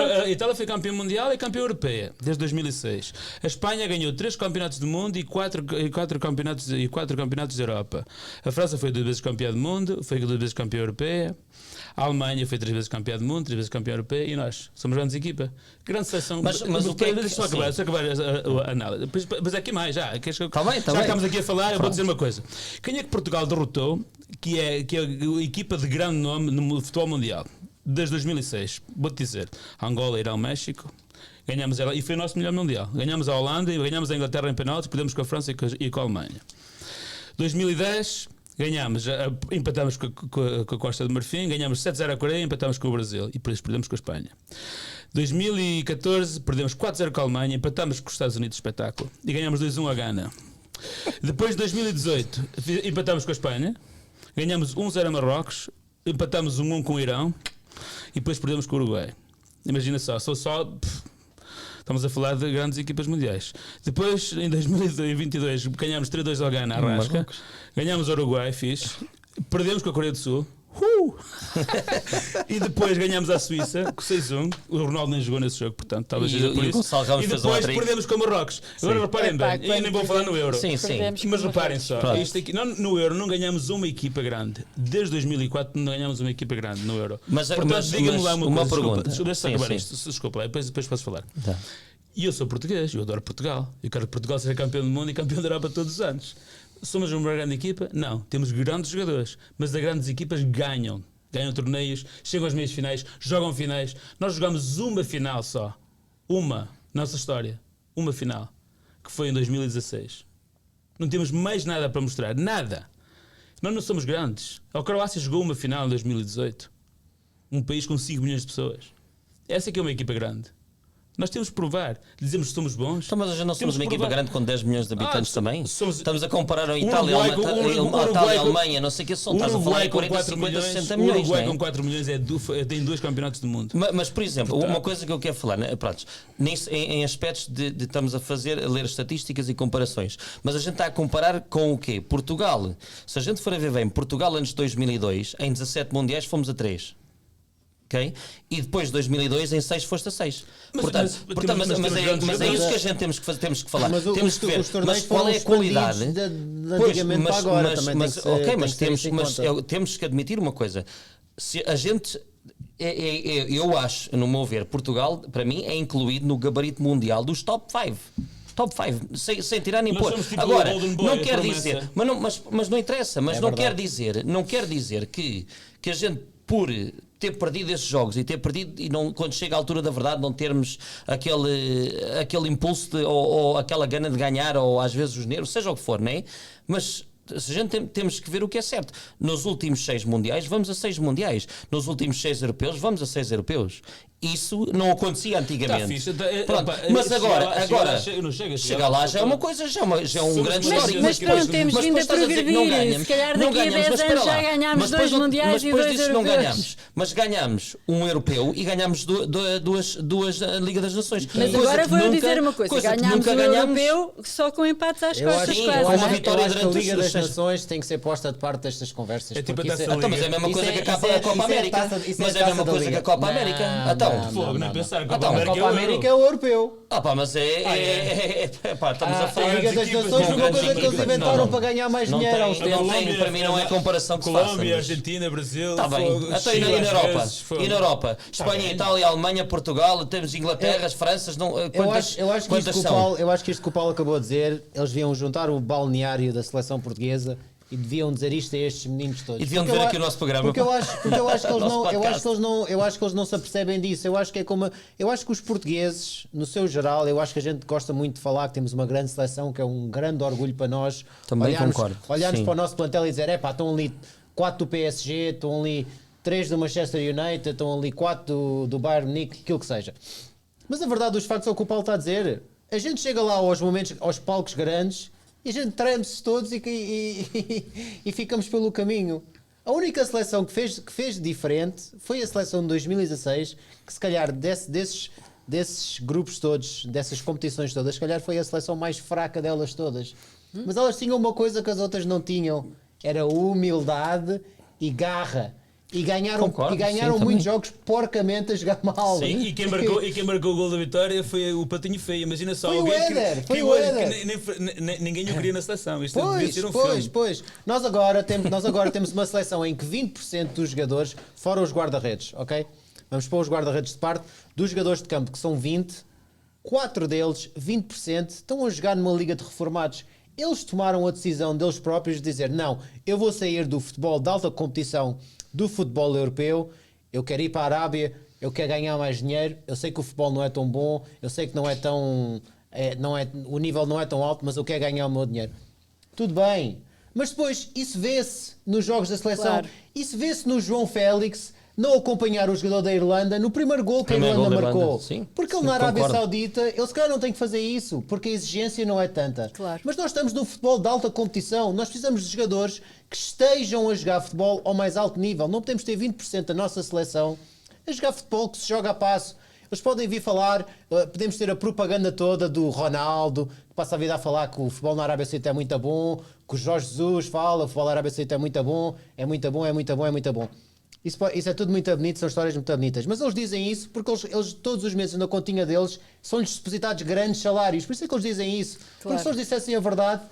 [SPEAKER 1] será...
[SPEAKER 4] a Itália foi campeã mundial e campeã europeia desde 2006. A Espanha ganhou 3 campeonatos do mundo e 4 campeonatos da Europa. A França foi 2 vezes campeã do mundo, foi 2 vezes campeã europeia. A Alemanha foi 3 vezes campeã do mundo, 3 vezes campeã europeia e nós somos grandes equipa. Grande seleção.
[SPEAKER 2] Mas o que é que-
[SPEAKER 4] Deixa eu acabar, a análise. Mas aqui mais, já.
[SPEAKER 2] Tá bem.
[SPEAKER 4] Já estamos aqui a falar, eu vou dizer uma coisa. Quem é que Portugal derrotou, que é a equipa de grande nome no futebol mundial? Desde 2006. Vou-te dizer. Angola, Irão, México. Ganhamos ela, e foi o nosso melhor mundial. Ganhamos a Holanda, ganhamos a Inglaterra em penaltis, perdemos com a França e com a Alemanha. 2010... ganhámos, empatamos com a Costa do Marfim, ganhámos 7-0 a Coreia, empatamos com o Brasil e por isso perdemos com a Espanha. 2014 perdemos 4-0 com a Alemanha, empatamos com os Estados Unidos, espetáculo, e ganhámos 2-1 a Gana. Depois de 2018 empatamos com a Espanha, ganhámos 1-0 a Marrocos, empatamos 1-1 com o Irão e depois perdemos com o Uruguai. Imagina só, estamos a falar de grandes equipas mundiais. Depois, em 2022, ganhámos 3-2 ao Ghana, à rasca. Ganhámos o Uruguai, fixe. Perdemos com a Coreia do Sul. E depois ganhámos a Suíça com 6-1. O Ronaldo nem jogou nesse jogo, portanto, talvez seja por
[SPEAKER 2] E o
[SPEAKER 4] isso.
[SPEAKER 2] Gonçalo Ramos
[SPEAKER 4] E
[SPEAKER 2] fez um
[SPEAKER 4] depois
[SPEAKER 2] hat-trick.
[SPEAKER 4] perdemos com o Marrocos. Agora reparem
[SPEAKER 1] Epá,
[SPEAKER 4] bem, eu nem vou falar no Euro.
[SPEAKER 2] Sim, sim.
[SPEAKER 1] Perdemos
[SPEAKER 4] Mas
[SPEAKER 1] com
[SPEAKER 4] reparem
[SPEAKER 1] Marrocos.
[SPEAKER 4] só,
[SPEAKER 2] Pronto.
[SPEAKER 4] isto aqui, no Euro não ganhámos uma equipa grande. Desde 2004 não ganhámos uma equipa grande no Euro.
[SPEAKER 2] Mas-
[SPEAKER 4] Portanto,
[SPEAKER 2] mas-
[SPEAKER 4] diga-me
[SPEAKER 2] mas
[SPEAKER 4] lá uma
[SPEAKER 2] uma
[SPEAKER 4] coisa.
[SPEAKER 2] pergunta.
[SPEAKER 4] Desculpa, deixa-me
[SPEAKER 2] Sim,
[SPEAKER 4] acabar
[SPEAKER 2] sim.
[SPEAKER 4] isto. Desculpa, depois posso falar.
[SPEAKER 2] Tá.
[SPEAKER 4] E eu sou português, eu adoro Portugal. Eu quero que Portugal seja campeão do mundo e campeão da Europa todos os anos. Somos uma grande equipa? Não. Temos grandes jogadores. Mas as grandes equipas ganham. Ganham torneios, chegam às meias finais, jogam finais. Nós jogamos uma final só. Uma. Nossa história. Uma final. Que foi em 2016. Não temos mais nada para mostrar. Nada. Nós não somos grandes. A Croácia jogou uma final em 2018. Um país com 5 milhões de pessoas. Essa é que é uma equipa grande. Nós temos que provar. Dizemos que somos bons.
[SPEAKER 2] Então, mas a gente não somos
[SPEAKER 4] Temos
[SPEAKER 2] uma
[SPEAKER 4] que
[SPEAKER 2] equipa
[SPEAKER 4] provar.
[SPEAKER 2] grande com 10 milhões de habitantes também?
[SPEAKER 4] Estamos
[SPEAKER 2] a comparar a Itália,
[SPEAKER 4] Uruguai com-
[SPEAKER 2] a Itália, a Alemanha, não sei o que são. Estás a falar em 40,
[SPEAKER 4] 4
[SPEAKER 2] 50,
[SPEAKER 4] milhões,
[SPEAKER 2] 60
[SPEAKER 4] o
[SPEAKER 2] milhões,
[SPEAKER 4] Uruguai
[SPEAKER 2] não é?
[SPEAKER 4] com 4 milhões tem 2 campeonatos do mundo.
[SPEAKER 2] Mas, por exemplo, uma coisa que eu quero falar, né? Pronto, em aspectos de estamos a ler estatísticas e comparações, mas a gente está a comparar com o quê? Portugal. Se a gente for a ver bem, Portugal antes de 2002, em 17 mundiais fomos a 3. Okay? E depois de 2002, em 6 foste a 6. Mas é isso que a gente temos que falar.
[SPEAKER 3] Mas
[SPEAKER 2] temos que ver.
[SPEAKER 3] os torneios
[SPEAKER 2] Mas qual
[SPEAKER 3] foram
[SPEAKER 2] é a qualidade?
[SPEAKER 3] expandidos de antigamente para agora, também tem que ser-
[SPEAKER 2] ok,
[SPEAKER 3] tem
[SPEAKER 2] mas
[SPEAKER 3] que ser isso em conta.
[SPEAKER 2] temos que admitir uma coisa. Se a gente, eu acho, no meu ver, Portugal, para mim, é incluído no gabarito mundial dos top 5. Top 5, sem tirar nem
[SPEAKER 4] Nós
[SPEAKER 2] pôr.
[SPEAKER 4] somos tipo
[SPEAKER 2] Agora,
[SPEAKER 4] o Golden Boy,
[SPEAKER 2] não
[SPEAKER 4] a
[SPEAKER 2] quer
[SPEAKER 4] promessa.
[SPEAKER 2] dizer, mas não interessa, mas
[SPEAKER 3] É
[SPEAKER 2] não
[SPEAKER 3] verdade.
[SPEAKER 2] quer dizer que a gente, por ter perdido esses jogos e ter perdido, e não, quando chega à altura da verdade, não termos aquele impulso ou aquela gana de ganhar, ou às vezes os nervos, seja o que for, não é? Mas se a gente temos que ver o que é certo. Nos últimos 6 mundiais, vamos a 6 mundiais. Nos últimos 6 europeus, vamos a 6 europeus. Isso não acontecia antigamente.
[SPEAKER 4] Tá fixe,
[SPEAKER 2] Pronto,
[SPEAKER 4] opa,
[SPEAKER 2] mas
[SPEAKER 4] chegar
[SPEAKER 2] agora,
[SPEAKER 4] lá-
[SPEAKER 2] agora
[SPEAKER 4] chega
[SPEAKER 2] chegar lá já é uma coisa, já é um
[SPEAKER 4] Somos
[SPEAKER 2] grande
[SPEAKER 4] mais-
[SPEAKER 2] histórico.
[SPEAKER 1] Mas
[SPEAKER 2] depois-
[SPEAKER 1] pronto, temos
[SPEAKER 2] mas
[SPEAKER 1] vindo a
[SPEAKER 2] depois estás dizer que não
[SPEAKER 1] progredir.
[SPEAKER 2] ganhamos,
[SPEAKER 1] Se calhar
[SPEAKER 2] não
[SPEAKER 1] daqui a
[SPEAKER 2] ganhamos,
[SPEAKER 1] 10
[SPEAKER 2] mas espera
[SPEAKER 1] anos já
[SPEAKER 2] lá.
[SPEAKER 1] ganhámos
[SPEAKER 2] Mas depois
[SPEAKER 1] 2 mundiais
[SPEAKER 2] mas
[SPEAKER 1] e
[SPEAKER 2] depois
[SPEAKER 1] 2
[SPEAKER 2] disso não
[SPEAKER 1] europeus.
[SPEAKER 2] ganhamos. Mas ganhamos um europeu e ganhámos duas Liga das Nações.
[SPEAKER 1] Mas
[SPEAKER 2] Coisa
[SPEAKER 1] agora
[SPEAKER 2] que
[SPEAKER 1] vou-lhe
[SPEAKER 2] nunca-
[SPEAKER 1] dizer uma coisa:
[SPEAKER 2] que
[SPEAKER 1] ganhámos
[SPEAKER 2] nunca
[SPEAKER 1] o
[SPEAKER 2] ganhámos.
[SPEAKER 1] europeu só com empates às
[SPEAKER 3] Eu
[SPEAKER 1] costas,
[SPEAKER 3] acho,
[SPEAKER 1] quase.
[SPEAKER 2] com uma
[SPEAKER 3] eu acho
[SPEAKER 2] vitória
[SPEAKER 3] que a
[SPEAKER 2] durante
[SPEAKER 3] Liga
[SPEAKER 2] os
[SPEAKER 3] das
[SPEAKER 2] 6.
[SPEAKER 3] Nações tem que ser posta de parte destas conversas.
[SPEAKER 4] É tipo
[SPEAKER 3] porque
[SPEAKER 4] a
[SPEAKER 3] isso
[SPEAKER 4] Taça da
[SPEAKER 2] Então, mas é a mesma
[SPEAKER 3] isso
[SPEAKER 2] coisa
[SPEAKER 3] é-
[SPEAKER 2] que a
[SPEAKER 3] isso é-
[SPEAKER 2] Copa
[SPEAKER 3] isso é
[SPEAKER 2] América.
[SPEAKER 3] taça- isso
[SPEAKER 2] Mas é a
[SPEAKER 3] taça
[SPEAKER 2] mesma
[SPEAKER 3] da
[SPEAKER 2] coisa que
[SPEAKER 3] Liga.
[SPEAKER 2] a Copa América.
[SPEAKER 3] Não,
[SPEAKER 2] Então,
[SPEAKER 3] não,
[SPEAKER 4] Fogo, nem
[SPEAKER 3] não.
[SPEAKER 4] pensar.
[SPEAKER 2] Então,
[SPEAKER 3] A Copa
[SPEAKER 4] é o
[SPEAKER 3] América é
[SPEAKER 4] Euro.
[SPEAKER 3] o europeu.
[SPEAKER 2] pá, mas pá, estamos a
[SPEAKER 3] A
[SPEAKER 2] falar
[SPEAKER 3] Liga
[SPEAKER 2] de
[SPEAKER 3] das
[SPEAKER 4] equipas,
[SPEAKER 3] Nações
[SPEAKER 4] não,
[SPEAKER 3] foi uma
[SPEAKER 2] grandes
[SPEAKER 3] coisa que eles
[SPEAKER 2] equipas.
[SPEAKER 3] inventaram
[SPEAKER 2] Não,
[SPEAKER 3] para ganhar mais
[SPEAKER 2] não
[SPEAKER 3] dinheiro há uns
[SPEAKER 2] tem,
[SPEAKER 3] tempos.
[SPEAKER 2] não tem, para mim não é comparação que se faça.
[SPEAKER 4] Colômbia,
[SPEAKER 2] mas-
[SPEAKER 4] Argentina, Brasil.
[SPEAKER 2] Está bem.
[SPEAKER 4] fogo,
[SPEAKER 2] Então, e
[SPEAKER 4] Chile,
[SPEAKER 2] na
[SPEAKER 4] às
[SPEAKER 2] Europa?
[SPEAKER 4] vezes, fogo.
[SPEAKER 2] E na Europa? Espanha,
[SPEAKER 4] bem.
[SPEAKER 2] Itália, Alemanha, Portugal, temos Inglaterra, Franças, não, quantas,
[SPEAKER 3] Eu acho que
[SPEAKER 2] quantas
[SPEAKER 3] isto que o
[SPEAKER 2] são?
[SPEAKER 3] Paulo, eu acho que isto que o Paulo acabou de dizer, eles deviam juntar o balneário da seleção portuguesa e deviam dizer isto a estes meninos todos.
[SPEAKER 2] E deviam
[SPEAKER 3] Porque
[SPEAKER 2] dizer
[SPEAKER 3] eu
[SPEAKER 2] aqui
[SPEAKER 3] a-
[SPEAKER 2] o nosso programa.
[SPEAKER 3] Porque eu acho que eles
[SPEAKER 2] Nosso
[SPEAKER 3] não, eu acho
[SPEAKER 2] podcast.
[SPEAKER 3] que eles não, eu acho que eles não se apercebem disso. Eu acho que é como, eu acho que os portugueses, no seu geral, eu acho que a gente gosta muito de falar que temos uma grande seleção, que é um grande orgulho para nós.
[SPEAKER 2] Também concordo.
[SPEAKER 3] Olharmos
[SPEAKER 2] Sim.
[SPEAKER 3] para o nosso plantel e dizer, estão ali 4 do PSG, estão ali 3 do Manchester United, estão ali 4 do Bayern Munique, aquilo que seja. Mas a verdade dos factos é o que o Paulo está a dizer. A gente chega lá aos momentos, aos palcos grandes, e a gente treme-se todos e ficamos pelo caminho. A única seleção que fez diferente foi a seleção de 2016, que se calhar desses grupos todos, dessas competições todas, se calhar foi a seleção mais fraca delas todas. Mas elas tinham uma coisa que as outras não tinham, era humildade e garra. E ganharam,
[SPEAKER 2] Concordo, sim,
[SPEAKER 3] muitos
[SPEAKER 2] também.
[SPEAKER 3] jogos porcamente a jogar mal.
[SPEAKER 4] Sim, e quem marcou o gol da vitória foi o Patinho Feio. Imagina só
[SPEAKER 3] Foi o
[SPEAKER 4] alguém
[SPEAKER 3] Éder, foi
[SPEAKER 4] que,
[SPEAKER 3] o Éder.
[SPEAKER 4] ninguém o queria na seleção. Isto devia
[SPEAKER 3] Pois,
[SPEAKER 4] ser um filme.
[SPEAKER 3] pois. Nós agora temos uma seleção em que 20% dos jogadores, fora os guarda-redes, ok? Vamos pôr os guarda-redes de parte, dos jogadores de campo, que são 20, 4 deles, 20%, estão a jogar numa liga de reformados. Eles tomaram a decisão deles próprios de dizer, não, eu vou sair do futebol de alta competição, do futebol europeu, eu quero ir para a Arábia, eu quero ganhar mais dinheiro, eu sei que o futebol não é tão bom, eu sei que não é tão... o nível não é tão alto, mas eu quero ganhar o meu dinheiro. Tudo bem, mas depois isso vê-se nos jogos da seleção,
[SPEAKER 1] Claro.
[SPEAKER 3] isso vê-se no João Félix não acompanhar o jogador da Irlanda no primeiro gol que a
[SPEAKER 2] Primeiro
[SPEAKER 3] Irlanda
[SPEAKER 2] gol da Irlanda,
[SPEAKER 3] marcou.
[SPEAKER 2] sim.
[SPEAKER 3] Porque ele
[SPEAKER 2] Sim,
[SPEAKER 3] na Arábia
[SPEAKER 2] concordo.
[SPEAKER 3] Saudita, ele se calhar não tem que fazer isso, porque a exigência não é tanta.
[SPEAKER 1] Claro.
[SPEAKER 3] Mas nós estamos no futebol de alta competição, nós precisamos de jogadores que estejam a jogar futebol ao mais alto nível. Não podemos ter 20% da nossa seleção a jogar futebol que se joga a passo. Eles podem vir falar, podemos ter a propaganda toda do Ronaldo, que passa a vida a falar que o futebol na Arábia Saudita é muito bom, que o Jorge Jesus fala, o futebol na Arábia Saudita é muito bom, é muito bom, é muito bom, é muito bom. Isso é tudo muito bonito, são histórias muito bonitas. Mas eles dizem isso porque eles todos os meses na continha deles são-lhes depositados grandes salários. Por isso é que eles dizem isso.
[SPEAKER 1] Claro.
[SPEAKER 3] Porque se eles dissessem a verdade,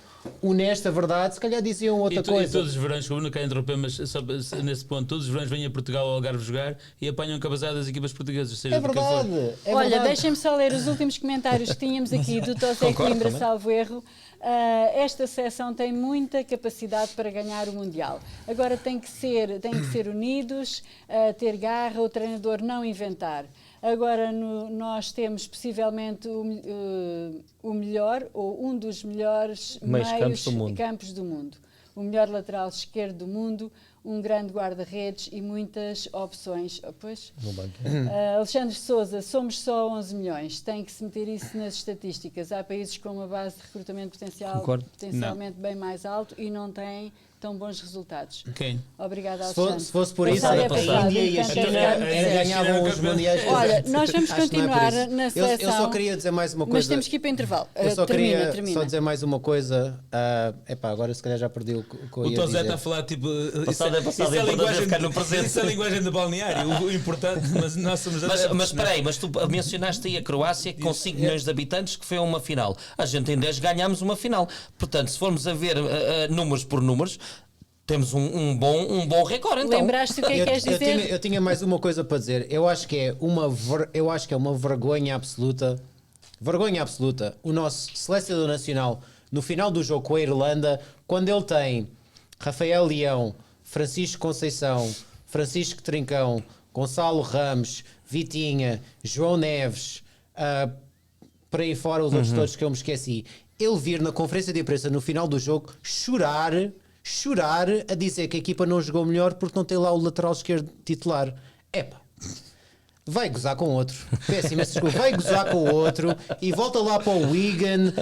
[SPEAKER 3] honesta verdade, se calhar diziam outra
[SPEAKER 4] E
[SPEAKER 3] coisa.
[SPEAKER 4] todos os verões, como não quero interromper, mas só nesse ponto, todos os verões vêm a Portugal ao Algarve jogar e apanham cabazadas das equipas portuguesas. Seja
[SPEAKER 3] É
[SPEAKER 4] do que for.
[SPEAKER 3] verdade. É
[SPEAKER 1] Olha,
[SPEAKER 3] verdade.
[SPEAKER 1] deixem-me só ler os últimos comentários que tínhamos aqui do Tosé
[SPEAKER 2] Concordo
[SPEAKER 1] Coimbra,
[SPEAKER 2] também.
[SPEAKER 1] salvo erro. Esta seleção tem muita capacidade para ganhar o Mundial. Agora tem que ser unidos, ter garra, o treinador não inventar. Agora nós temos possivelmente o melhor ou um dos melhores
[SPEAKER 2] Meios campos do mundo.
[SPEAKER 1] campos do mundo. O melhor lateral esquerdo do mundo, um grande guarda-redes e muitas opções. Pois,
[SPEAKER 2] No banco.
[SPEAKER 1] Alexandre Sousa, somos só 11 milhões. Tem que se meter isso nas estatísticas. Há países com uma base de recrutamento
[SPEAKER 2] Concordo.
[SPEAKER 1] potencialmente bem mais alto e não têm tão bons resultados.
[SPEAKER 4] Quem?
[SPEAKER 1] Obrigada,
[SPEAKER 3] Se
[SPEAKER 1] Alexandre.
[SPEAKER 3] for por isso,
[SPEAKER 1] Passado é
[SPEAKER 3] a
[SPEAKER 1] passado,
[SPEAKER 3] Índia e a
[SPEAKER 1] enquanto
[SPEAKER 3] China
[SPEAKER 1] é ficar no deserto.
[SPEAKER 3] ganhavam os mundiais.
[SPEAKER 1] Olha, nós vamos
[SPEAKER 3] Acho que não é por
[SPEAKER 1] continuar
[SPEAKER 3] isso.
[SPEAKER 1] na
[SPEAKER 3] Eu
[SPEAKER 1] seleção.
[SPEAKER 3] só queria dizer mais uma coisa.
[SPEAKER 1] Mas temos que ir para o intervalo.
[SPEAKER 3] Eu só
[SPEAKER 1] Termina.
[SPEAKER 3] queria só dizer mais uma coisa. Agora se calhar já perdi o que eu
[SPEAKER 4] O
[SPEAKER 3] ia
[SPEAKER 4] Tosé
[SPEAKER 3] dizer.
[SPEAKER 4] está a falar tipo.
[SPEAKER 2] Passado é passado,
[SPEAKER 4] isso é a
[SPEAKER 2] é importante
[SPEAKER 4] linguagem
[SPEAKER 2] ficar no presente.
[SPEAKER 4] Isso é a linguagem do balneário. O importante, mas nós somos adeptos,
[SPEAKER 2] Mas
[SPEAKER 4] não é?
[SPEAKER 2] espera aí, mas tu mencionaste aí a Croácia com 5 milhões de habitantes que foi a uma final. A gente em 10 ganhámos uma final. Portanto, se formos a ver números por números, temos um bom recorde. Então.
[SPEAKER 1] Lembraste o que é que queres dizer?
[SPEAKER 3] Eu tinha mais uma coisa para dizer. Eu acho que é uma vergonha absoluta. Vergonha absoluta. O nosso selecionador nacional, no final do jogo com a Irlanda, quando ele tem Rafael Leão, Francisco Conceição, Francisco Trincão, Gonçalo Ramos, Vitinha, João Neves, para aí fora os outros todos que eu me esqueci, ele vir na conferência de imprensa no final do jogo chorar a dizer que a equipa não jogou melhor porque não tem lá o lateral esquerdo titular. Epá. vai gozar com outro. Peço imensa desculpa, vai gozar com outro e volta lá para o Wigan,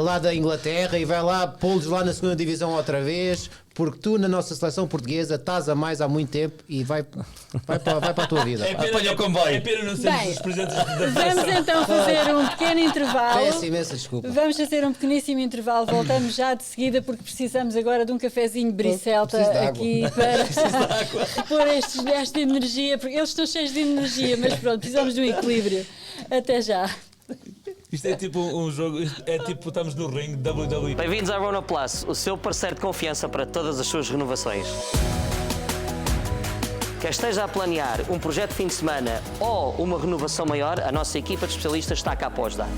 [SPEAKER 3] lá da Inglaterra, e vai lá pô-los lá na segunda divisão outra vez, porque tu na nossa seleção portuguesa estás a mais há muito tempo e vai para a tua vida.
[SPEAKER 2] Apanha o comboio.
[SPEAKER 4] É pena não sermos
[SPEAKER 1] Bem,
[SPEAKER 4] os presidentes da
[SPEAKER 1] Vamos então fazer um pequeno intervalo.
[SPEAKER 3] Peço imensa desculpa.
[SPEAKER 1] Vamos fazer um pequeníssimo intervalo, voltamos já de seguida porque precisamos agora de um cafezinho Bricelta
[SPEAKER 3] Preciso de água.
[SPEAKER 1] aqui para repor esta energia, porque eles estão cheios de energia, mas pronto, precisamos de um equilíbrio. Até já.
[SPEAKER 4] Isto é tipo um jogo, é tipo estamos no ringue de WWE.
[SPEAKER 5] Bem-vindos à Rona Plus, o seu parceiro de confiança para todas as suas renovações. Quer esteja a planear um projeto de fim de semana ou uma renovação maior, a nossa equipa de especialistas está cá para ajudar.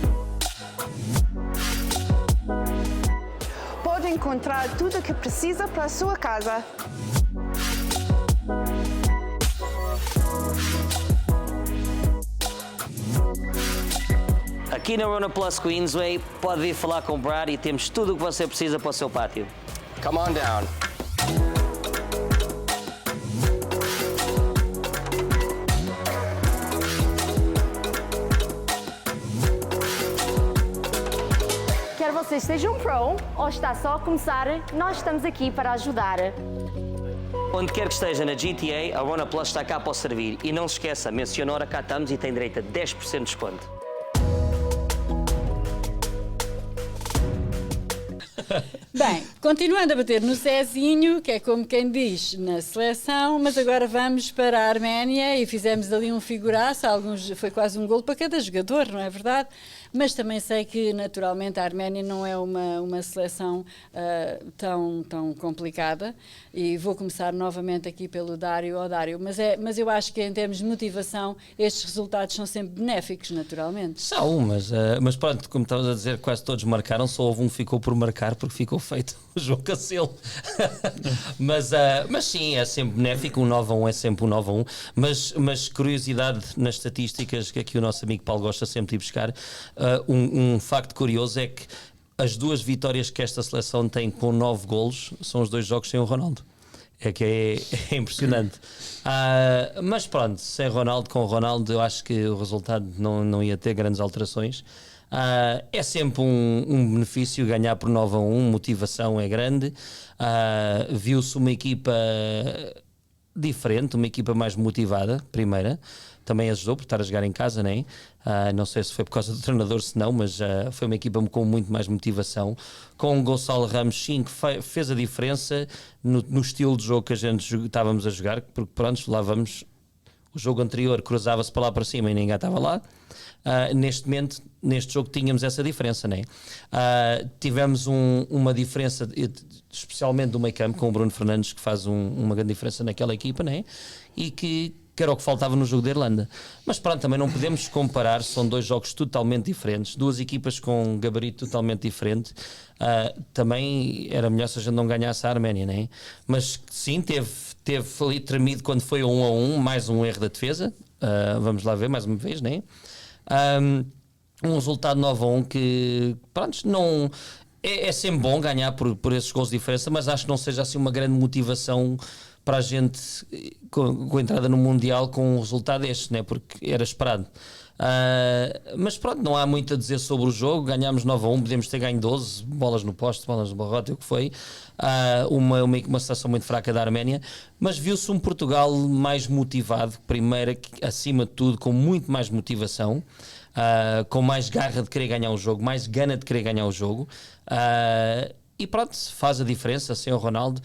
[SPEAKER 6] Pode encontrar tudo o que precisa para a sua casa.
[SPEAKER 5] Aqui na Rona Plus Queensway, pode vir falar com o Brad e temos tudo o que você precisa para o seu pátio.
[SPEAKER 7] Come on down.
[SPEAKER 8] Quer você seja um pro ou está só a começar, nós estamos aqui para ajudar.
[SPEAKER 5] Onde quer que esteja na GTA, a Rona Plus está cá para o servir. E não se esqueça, menciona a hora cá estamos e tem direito a 10% de desconto.
[SPEAKER 1] Bem, continuando a bater no Zezinho, que é como quem diz na seleção, mas agora vamos para a Arménia e fizemos ali um figuraço, foi quase um golo para cada jogador, não é verdade? Mas também sei que naturalmente a Arménia não é uma seleção tão complicada e vou começar novamente aqui pelo Dário. Mas eu acho que em termos de motivação estes resultados são sempre benéficos, naturalmente.
[SPEAKER 2] São, mas pronto, como estavas a dizer, quase todos marcaram, só houve um que ficou por marcar porque ficou feito o jogo a selo. mas sim, é sempre benéfico, um 9-1 é sempre um 9-1, mas curiosidade nas estatísticas que aqui o nosso amigo Paulo gosta sempre de ir buscar, um facto curioso é que as duas vitórias que esta seleção tem com 9 golos são os 2 jogos sem o Ronaldo. É que é impressionante. Mas pronto, sem Ronaldo, com o Ronaldo, eu acho que o resultado não ia ter grandes alterações. É sempre um benefício ganhar por 9-1, motivação é grande. Viu-se uma equipa diferente, uma equipa mais motivada, primeira. Também ajudou por estar a jogar em casa, não é? Não sei se foi por causa do treinador, se não, mas foi uma equipa com muito mais motivação. Com o Gonçalo Ramos, sim, que fez a diferença no estilo de jogo que a gente estávamos a jogar, porque pronto, lá vamos. O jogo anterior cruzava-se para lá para cima e ninguém estava lá. Neste jogo tínhamos essa diferença, não é? Tivemos uma diferença, especialmente do meio campo, com o Bruno Fernandes, que faz uma grande diferença naquela equipa, não é? E que era o que faltava no jogo da Irlanda. Mas pronto, também não podemos comparar, são 2 jogos totalmente diferentes, 2 equipas com um gabarito totalmente diferente. Também era melhor se a gente não ganhasse a Arménia, não é? Mas sim, teve ali tremido quando foi 1-1, mais um erro da defesa. Vamos lá ver mais uma vez, não é? Um resultado 9-1 que, pronto, não... É sempre bom ganhar por esses gols de diferença, mas acho que não seja assim uma grande motivação para a gente com a entrada no Mundial com um resultado este, né? Porque era esperado. Mas pronto, não há muito a dizer sobre o jogo. Ganhámos 9-1, podemos ter ganho 12 bolas no poste, bolas no barrote, o que foi. Uma situação muito fraca da Arménia, mas viu-se um Portugal mais motivado, primeiro, acima de tudo, com muito mais motivação, com mais garra de querer ganhar o jogo, mais gana de querer ganhar o jogo. E pronto, faz a diferença sem o Ronaldo.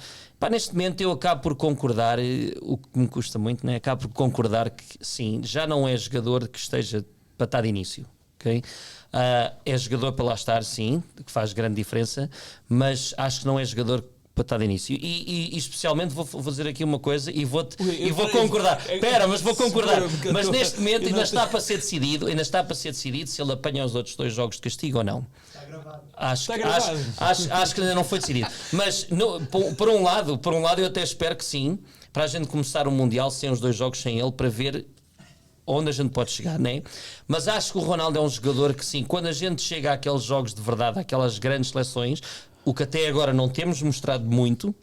[SPEAKER 2] Neste momento eu acabo por concordar, o que me custa muito, né? Acabo por concordar que sim, já não é jogador que esteja para estar de início, ok? É jogador para lá estar, sim, que faz grande diferença, mas acho que não é jogador para estar de início. E especialmente vou fazer aqui uma coisa e vou concordar. Espera, mas vou concordar. Mas neste momento ainda está para ser decidido se ele apanha os outros 2 jogos de castigo ou não. Acho que ainda não foi decidido. Mas por um lado eu até espero que sim, para a gente começar o Mundial sem os 2 jogos sem ele, para ver onde a gente pode chegar, não é? Mas acho que o Ronaldo é um jogador que sim, quando a gente chega àqueles jogos de verdade, àquelas grandes seleções, o que até agora não temos mostrado muito,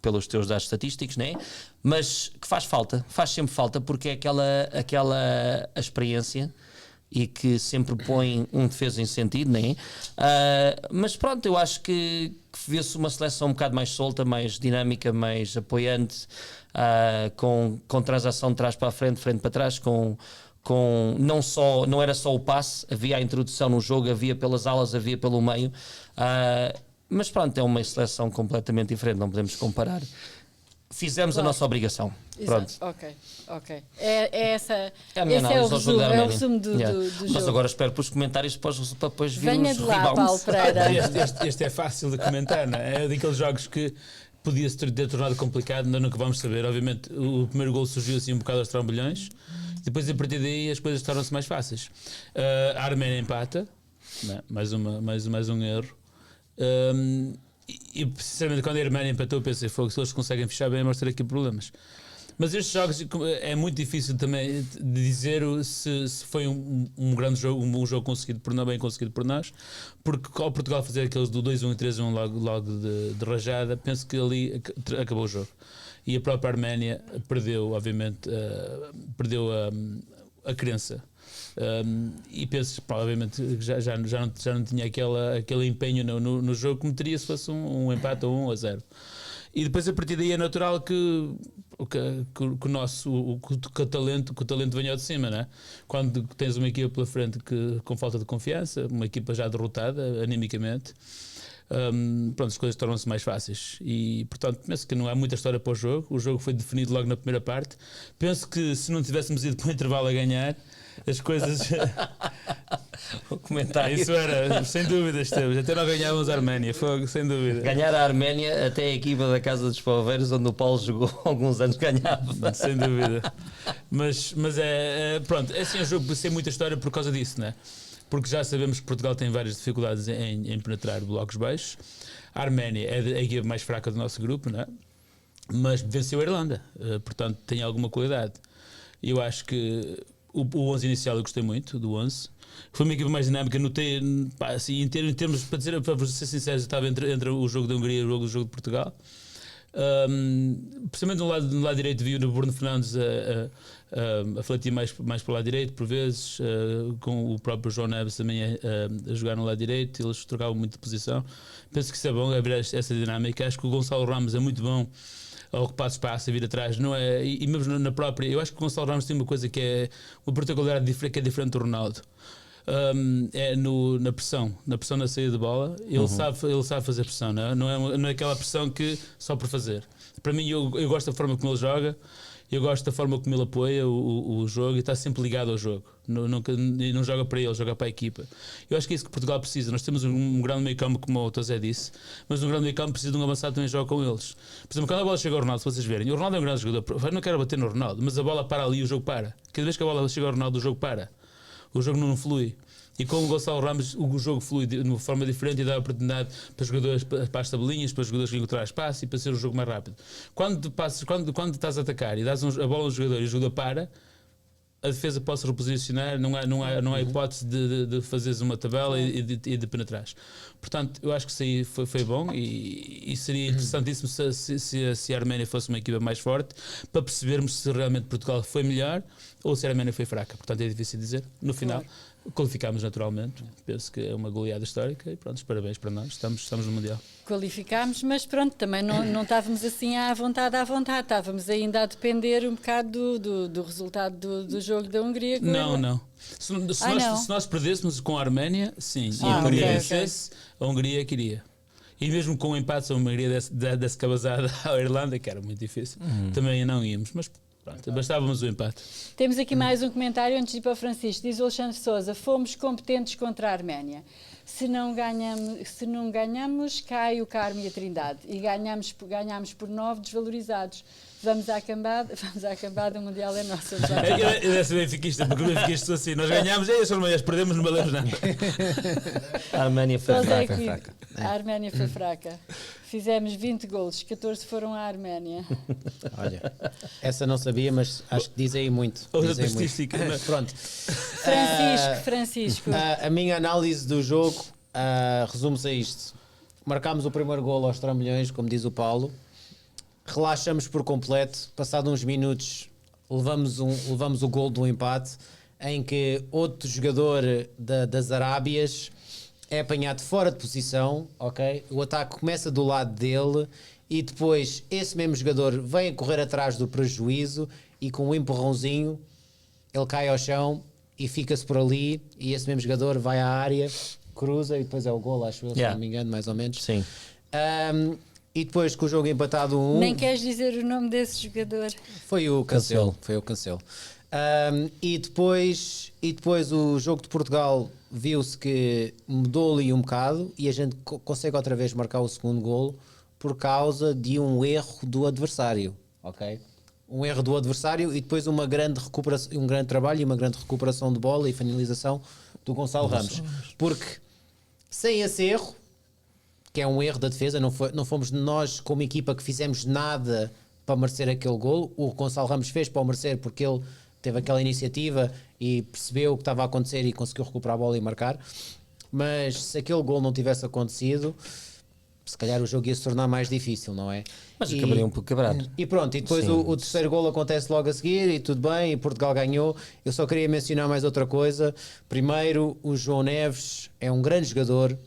[SPEAKER 2] pelos teus dados estatísticos, né? Mas que faz sempre falta, porque é aquela a experiência e que sempre põe um defesa em sentido, né? Mas pronto, eu acho que vê-se uma seleção um bocado mais solta, mais dinâmica, mais apoiante, com transação de trás para a frente, frente para trás, não era só o passe, havia a introdução no jogo, havia pelas alas, havia pelo meio, mas pronto, é uma seleção completamente diferente, não podemos comparar. Fizemos a nossa obrigação.
[SPEAKER 1] Exato.
[SPEAKER 2] Pronto.
[SPEAKER 1] Ok. Esse é o
[SPEAKER 2] resumo,
[SPEAKER 1] resumo do
[SPEAKER 2] Mas
[SPEAKER 1] jogo.
[SPEAKER 2] agora espero pelos comentários para depois vir
[SPEAKER 1] Venha
[SPEAKER 2] os
[SPEAKER 1] de lá,
[SPEAKER 2] rebounds.
[SPEAKER 1] Paulo Pereira.
[SPEAKER 4] Este é fácil de comentar, não é? É daqueles jogos que podia-se ter tornado complicado, ainda nunca vamos saber. Obviamente, o primeiro gol surgiu assim um bocado aos trambolhões, depois a partir daí as coisas tornam-se mais fáceis. A Arménia empata, não é? mais um erro. E sinceramente, quando a Arménia empatou, eu pensei: se eles conseguem fechar bem, vamos ter aqui problemas. Mas estes jogos é muito difícil também de dizer se foi um grande jogo, um jogo bem conseguido por nós, porque ao Portugal fazer aqueles do 2-1 e 3-1 logo de rajada, penso que ali acabou o jogo. E a própria Arménia perdeu, obviamente, a crença. E penso, provavelmente, que já não tinha aquele empenho no jogo como teria se fosse um empate ou 1-0. E depois, a partir daí, é natural que o talento venha ao de cima, né? Quando tens uma equipa pela frente com falta de confiança, uma equipa já derrotada animicamente, pronto, as coisas tornam-se mais fáceis. E, portanto, penso que não há muita história para o jogo. O jogo foi definido logo na primeira parte. Penso que se não tivéssemos ido para o intervalo a ganhar, as coisas.
[SPEAKER 2] O comentário.
[SPEAKER 4] Isso era, sem dúvida, Esteves. Até nós ganhávamos a Arménia, foi sem dúvida.
[SPEAKER 2] Ganhar a Arménia, até a equipa da Casa dos Poveiros, onde o Paulo jogou há alguns anos, ganhava.
[SPEAKER 4] Sem dúvida. Mas pronto, é assim um jogo sem muita história por causa disso, né? Porque já sabemos que Portugal tem várias dificuldades em penetrar blocos baixos. A Arménia é a equipa mais fraca do nosso grupo, né? Mas venceu a Irlanda, portanto tem alguma qualidade. Eu acho que o 11 inicial eu gostei muito do 11. Foi uma equipa mais dinâmica, notei, assim, em termos, para ser sincero, eu estava entre o jogo da Hungria e o jogo de Portugal. Precisamente no lado direito vi o Bruno Fernandes a flatir mais para o lado direito, por vezes, com o próprio João Neves também a jogar no lado direito. Eles trocavam muito de posição. Penso que isso é bom, abrir essa dinâmica. Acho que o Gonçalo Ramos é muito bom ao ocupar espaço, a vir atrás, não é? E mesmo na própria, eu acho que o Gonçalo Ramos tem uma coisa que é uma particularidade que é diferente do Ronaldo. É na pressão na saída de bola. Ele sabe fazer pressão, não é aquela pressão que só por fazer. Para mim, eu gosto da forma como ele joga, eu gosto da forma como ele apoia o jogo e está sempre ligado ao jogo. Não joga para ele, joga para a equipa. Eu acho que é isso que Portugal precisa. Nós temos um grande meio campo, como o Tozé disse, mas um grande meio campo precisa de um avançado que também joga com eles. Por exemplo, quando a bola chega ao Ronaldo, se vocês verem, o Ronaldo é um grande jogador. Eu não quero bater no Ronaldo, mas a bola para ali e o jogo para. Cada vez que a bola chega ao Ronaldo, o jogo para. O jogo não flui. E com o Gonçalo Ramos o jogo flui de uma forma diferente e dá a oportunidade para jogadores, para as tabelinhas, para os jogadores que encontrar espaço e para ser o jogo mais rápido. Quando estás a atacar e dás a bola ao jogador e o jogador para, a defesa pode se reposicionar, não há hipótese de fazeres uma tabela e de penetrares. Portanto, eu acho que isso aí foi bom e seria interessantíssimo se a Arménia fosse uma equipa mais forte, para percebermos se realmente Portugal foi melhor ou se a Arménia foi fraca. Portanto, é difícil dizer. No final, qualificámos naturalmente. Penso que é uma goleada histórica e pronto, parabéns para nós. Estamos no Mundial.
[SPEAKER 1] Qualificámos, mas pronto, também não estávamos assim à vontade. Estávamos ainda a depender um bocado do resultado do jogo da Hungria.
[SPEAKER 4] Não. Se nós perdêssemos com a Arménia, sim. E a Hungria vencesse, a Hungria queria. E mesmo com o empate, se a Hungria desse cabazada à Irlanda, que era muito difícil, também não íamos. Mas pronto, bastávamos o empate.
[SPEAKER 1] Temos aqui mais um comentário antes de ir para o Francisco. Diz o Alexandre Sousa: fomos competentes contra a Arménia. Se não ganhamos, cai o Carmo e a Trindade. E ganhamos por 9 desvalorizados. Vamos à cambada, o Mundial é nosso.
[SPEAKER 4] Eu deve ser benfiquista, porque o benfiquista sou assim: nós ganhamos, mas perdemos, não valemos nada.
[SPEAKER 2] A Arménia foi fraca.
[SPEAKER 1] A Arménia foi fraca. Fizemos 20 golos, 14 foram à Arménia.
[SPEAKER 3] Olha, essa não sabia, mas acho que diz aí muito.
[SPEAKER 4] Outra estatística.
[SPEAKER 3] Pronto.
[SPEAKER 1] Francisco.
[SPEAKER 3] A minha análise do jogo resume-se a isto. Marcámos o primeiro golo aos trambolhões, como diz o Paulo. relaxamos por completo. Passado uns minutos, levamos o gol do empate, em que outro jogador das Arábias é apanhado fora de posição, ok? O ataque começa do lado dele e depois esse mesmo jogador vem a correr atrás do prejuízo e com um empurrãozinho ele cai ao chão e fica-se por ali e esse mesmo jogador vai à área, cruza e depois é o gol, acho eu, se não me engano, mais ou menos.
[SPEAKER 2] Sim.
[SPEAKER 3] E depois com o jogo empatado 1-1...
[SPEAKER 1] Nem queres dizer o nome desse jogador?
[SPEAKER 3] Foi o Cancelo. Foi o Cancelo. E depois o jogo de Portugal viu-se que mudou ali um bocado e a gente consegue outra vez marcar o segundo golo por causa de um erro do adversário, ok? Um erro do adversário e depois uma grande recuperação, um grande trabalho e uma grande recuperação de bola e finalização do Gonçalo Ramos. Porque sem esse erro, que é um erro da defesa, não fomos nós como equipa que fizemos nada para merecer aquele golo. O Gonçalo Ramos fez para o merecer porque ele teve aquela iniciativa e percebeu o que estava a acontecer e conseguiu recuperar a bola e marcar. Mas se aquele golo não tivesse acontecido, se calhar o jogo ia se tornar mais difícil, não é?
[SPEAKER 2] Mas acabaria um pouco quebrado.
[SPEAKER 3] E pronto, e depois o terceiro golo acontece logo a seguir e tudo bem, e Portugal ganhou. Eu só queria mencionar mais outra coisa. Primeiro, o João Neves é um grande jogador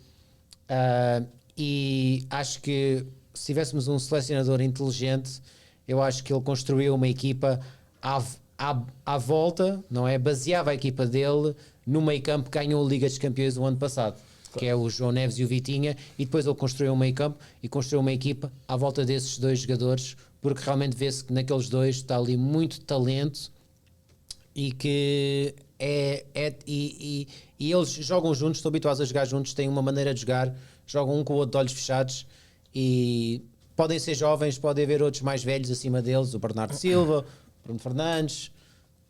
[SPEAKER 3] e acho que se tivéssemos um selecionador inteligente, eu acho que ele construiu uma equipa à volta, não é? Baseava a equipa dele no meio campo que ganhou a Liga dos Campeões o ano passado, que é o João Neves e o Vitinha, e depois ele construiu um meio campo e construiu uma equipa à volta desses dois jogadores, porque realmente vê-se que naqueles dois está ali muito talento e que e eles jogam juntos, estão habituados a jogar juntos, têm uma maneira de jogar, jogam um com o outro de olhos fechados e podem ser jovens, podem haver outros mais velhos acima deles, o Bernardo Silva, o Bruno Fernandes,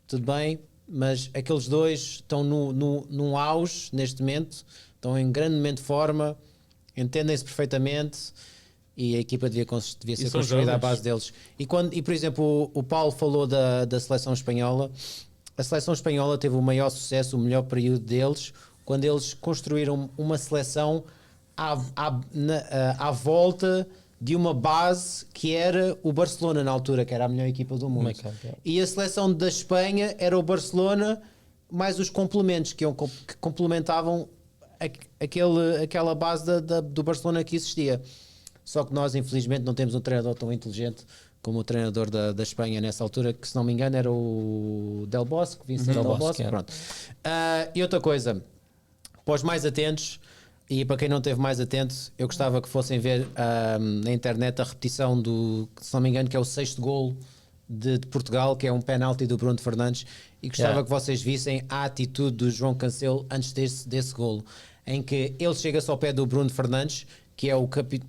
[SPEAKER 3] tudo bem, mas aqueles dois estão num auge neste momento, estão em grandemente forma, entendem-se perfeitamente e a equipa devia ser construída à base deles. E por exemplo, o Paulo falou da seleção espanhola. A seleção espanhola teve o maior sucesso, o melhor período deles, quando eles construíram uma seleção à volta de uma base que era o Barcelona na altura, que era a melhor equipa do mundo. E a seleção da Espanha era o Barcelona mais os complementos que complementavam aquela base do Barcelona que existia. Só que nós infelizmente não temos um treinador tão inteligente como o treinador da Espanha nessa altura, que se não me engano era o Del Bosque, Vicente Del Bosque. Pronto. E outra coisa, para os mais atentos, e para quem não esteve mais atento, eu gostava que fossem ver na internet a repetição do, se não me engano, que é o 6º golo de Portugal, que é um penalti do Bruno Fernandes, e gostava que vocês vissem a atitude do João Cancelo antes desse golo, em que ele chega-se ao pé do Bruno Fernandes, que é o capitão.